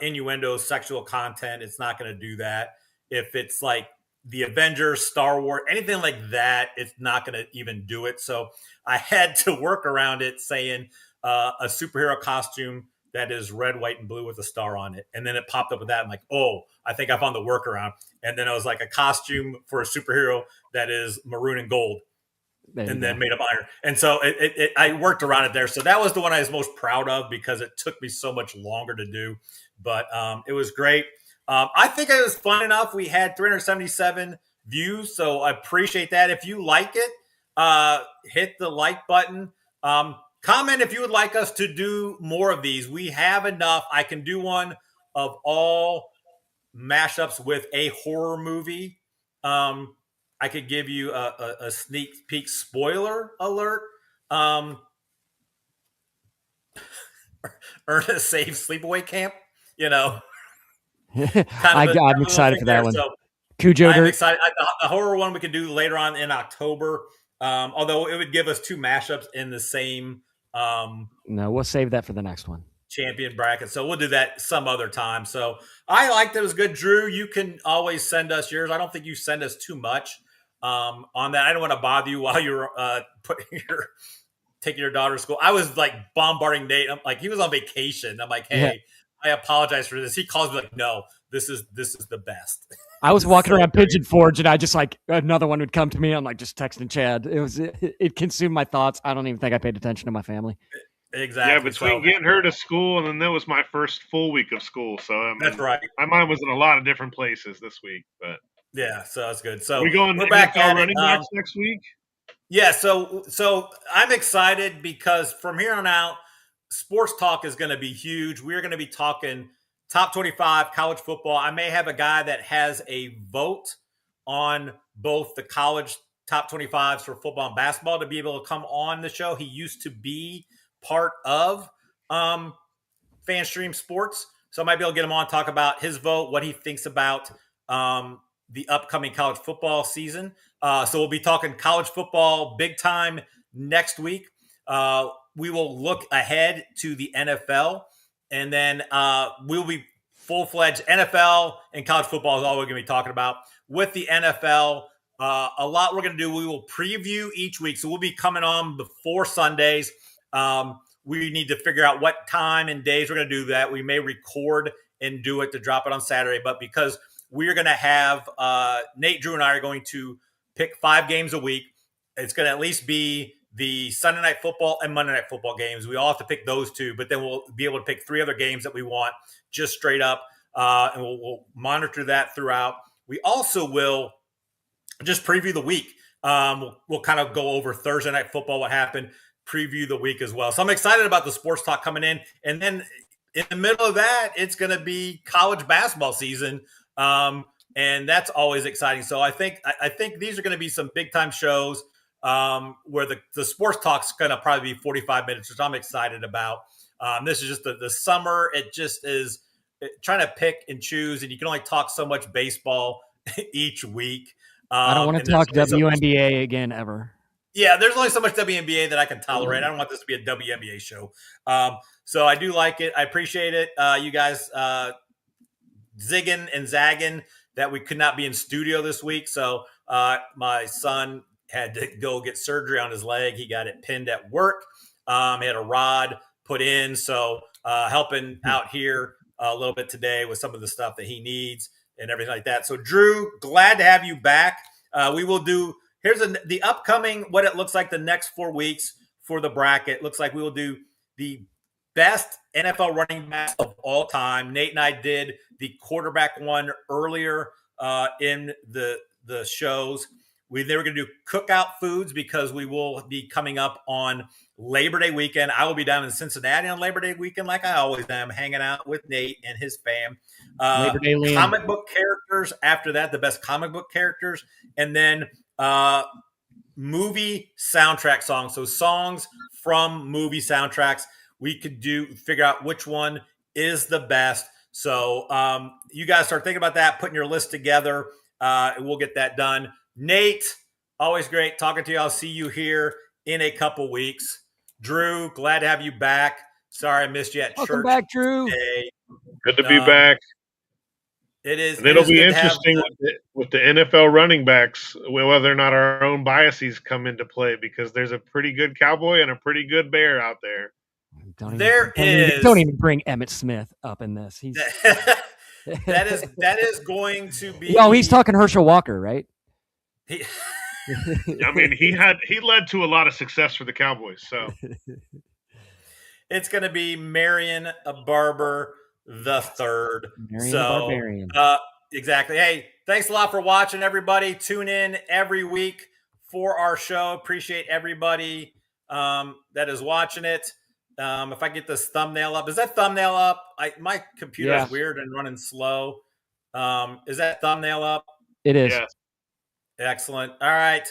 innuendo, sexual content, it's not going to do that. If it's like the Avengers, Star Wars, anything like that, it's not going to even do it. So I had to work around it saying a superhero costume that is red, white, and blue with a star on it. And then it popped up with that. I'm like, oh, I think I found the workaround. And then I was like a costume for a superhero that is maroon and gold. And then made of iron. And so I worked around it there. So that was the one I was most proud of because it took me so much longer to do. But it was great. I think it was fun enough. We had 377 views. So I appreciate that. If you like it, hit the like button. Comment if you would like us to do more of these. We have enough. I can do one of all mashups with a horror movie. I could give you a sneak peek spoiler alert. Ernest Saves Sleepaway Camp, you know. I'm excited for that one. So Cujo I'm Dirt. excited. The horror one we can do later on in October. Although it would give us two mashups in the same No, we'll save that for the next one. champion bracket. So we'll do that some other time. So I liked it. It was good. Drew, you can always send us yours. I don't think you send us too much on that. I don't want to bother you while you're taking your daughter to school. I was like bombarding Nate. I'm like, he was on vacation. I'm like, hey, I apologize for this. He calls me like, no, this is the best. I was walking around Pigeon Forge and I just like another one would come to me. I'm like just texting Chad. It consumed my thoughts. I don't even think I paid attention to my family. Exactly. Yeah, between getting her to school and then that was my first full week of school. So that's right. My mind was in a lot of different places this week. But yeah, so that's good. So we're back at running backs next week. Yeah, so I'm excited because from here on out, sports talk is going to be huge. We're going to be talking top 25 college football. I may have a guy that has a vote on both the college top 25s for football and basketball to be able to come on the show. He used to be part of FanStream Sports, so I might be able to get him on, talk about his vote, what he thinks about the upcoming college football season. So we'll be talking college football big time next week. We will look ahead to the NFL, and then we'll be full-fledged NFL and college football is all we're going to be talking about. With the NFL, a lot we're going to do. We will preview each week. So we'll be coming on before Sundays. We need to figure out what time and days we're going to do that. We may record and do it to drop it on Saturday, but because we're going to have Nate, Drew, and I are going to pick 5 games a week. It's going to at least be the Sunday Night Football and Monday Night Football games. We all have to pick those 2, but then we'll be able to pick 3 other games that we want just straight up, and we'll monitor that throughout. We also will just preview the week. We'll kind of go over Thursday Night Football, what happened, preview the week as well. So I'm excited about the sports talk coming in. And then in the middle of that, it's going to be college basketball season. And that's always exciting. So I think these are going to be some big time shows where the sports talk's going to probably be 45 minutes, which I'm excited about. This is just the summer. It just is trying to pick and choose, and you can only talk so much baseball each week. I don't want to talk WNBA again ever. Yeah, there's only so much WNBA that I can tolerate. I don't want this to be a WNBA show. So I do like it. I appreciate it. You guys zigging and zagging that we could not be in studio this week. So My son had to go get surgery on his leg. He got it pinned at work. He had a rod put in. So helping out here a little bit today with some of the stuff that he needs and everything like that. So Drew, glad to have you back. We will do, the upcoming, what it looks like the next 4 weeks for the bracket. Looks like we will do the best NFL running backs of all time. Nate and I did the quarterback one earlier in the shows. They were going to do cookout foods because we will be coming up on Labor Day weekend. I will be down in Cincinnati on Labor Day weekend, like I always am, hanging out with Nate and his fam. Labor Day Liam. Comic book characters after that, the best comic book characters, and then movie soundtrack songs. So songs from movie soundtracks. We could figure out which one is the best. So you guys start thinking about that, putting your list together, and we'll get that done. Nate, always great talking to you. I'll see you here in a couple weeks. Drew, glad to have you back. Sorry I missed you at church. Welcome back, Drew. Today. Good to be back. It is. And it'll be interesting with the NFL running backs, whether or not our own biases come into play, because there's a pretty good Cowboy and a pretty good Bear out there. Don't even bring Emmitt Smith up in this. He's that is going to be. Well, he's talking Herschel Walker, right? I mean, he led to a lot of success for the Cowboys. So it's going to be Marion Barber the third. Barbarian. Exactly. Hey, thanks a lot for watching, everybody. Tune in every week for our show. Appreciate everybody that is watching it. If I get this thumbnail up, is that thumbnail up? My computer is weird and running slow. Is that thumbnail up? It is. Yes. Excellent. All right.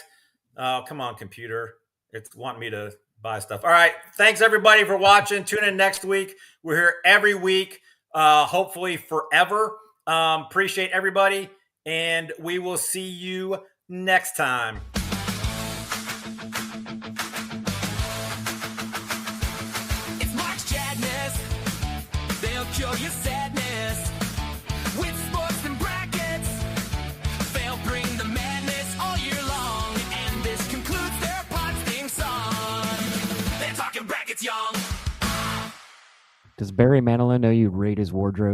Come on, computer. It's wanting me to buy stuff. All right. Thanks, everybody, for watching. Tune in next week. We're here every week, hopefully forever. Appreciate everybody, and we will see you next time. It's March Chadness. They'll cure your sadness with sports and brackets. They'll bring the madness all year long, and this concludes their pod theme song. They're talking brackets, y'all. Does Barry Manilow know you rate his wardrobe?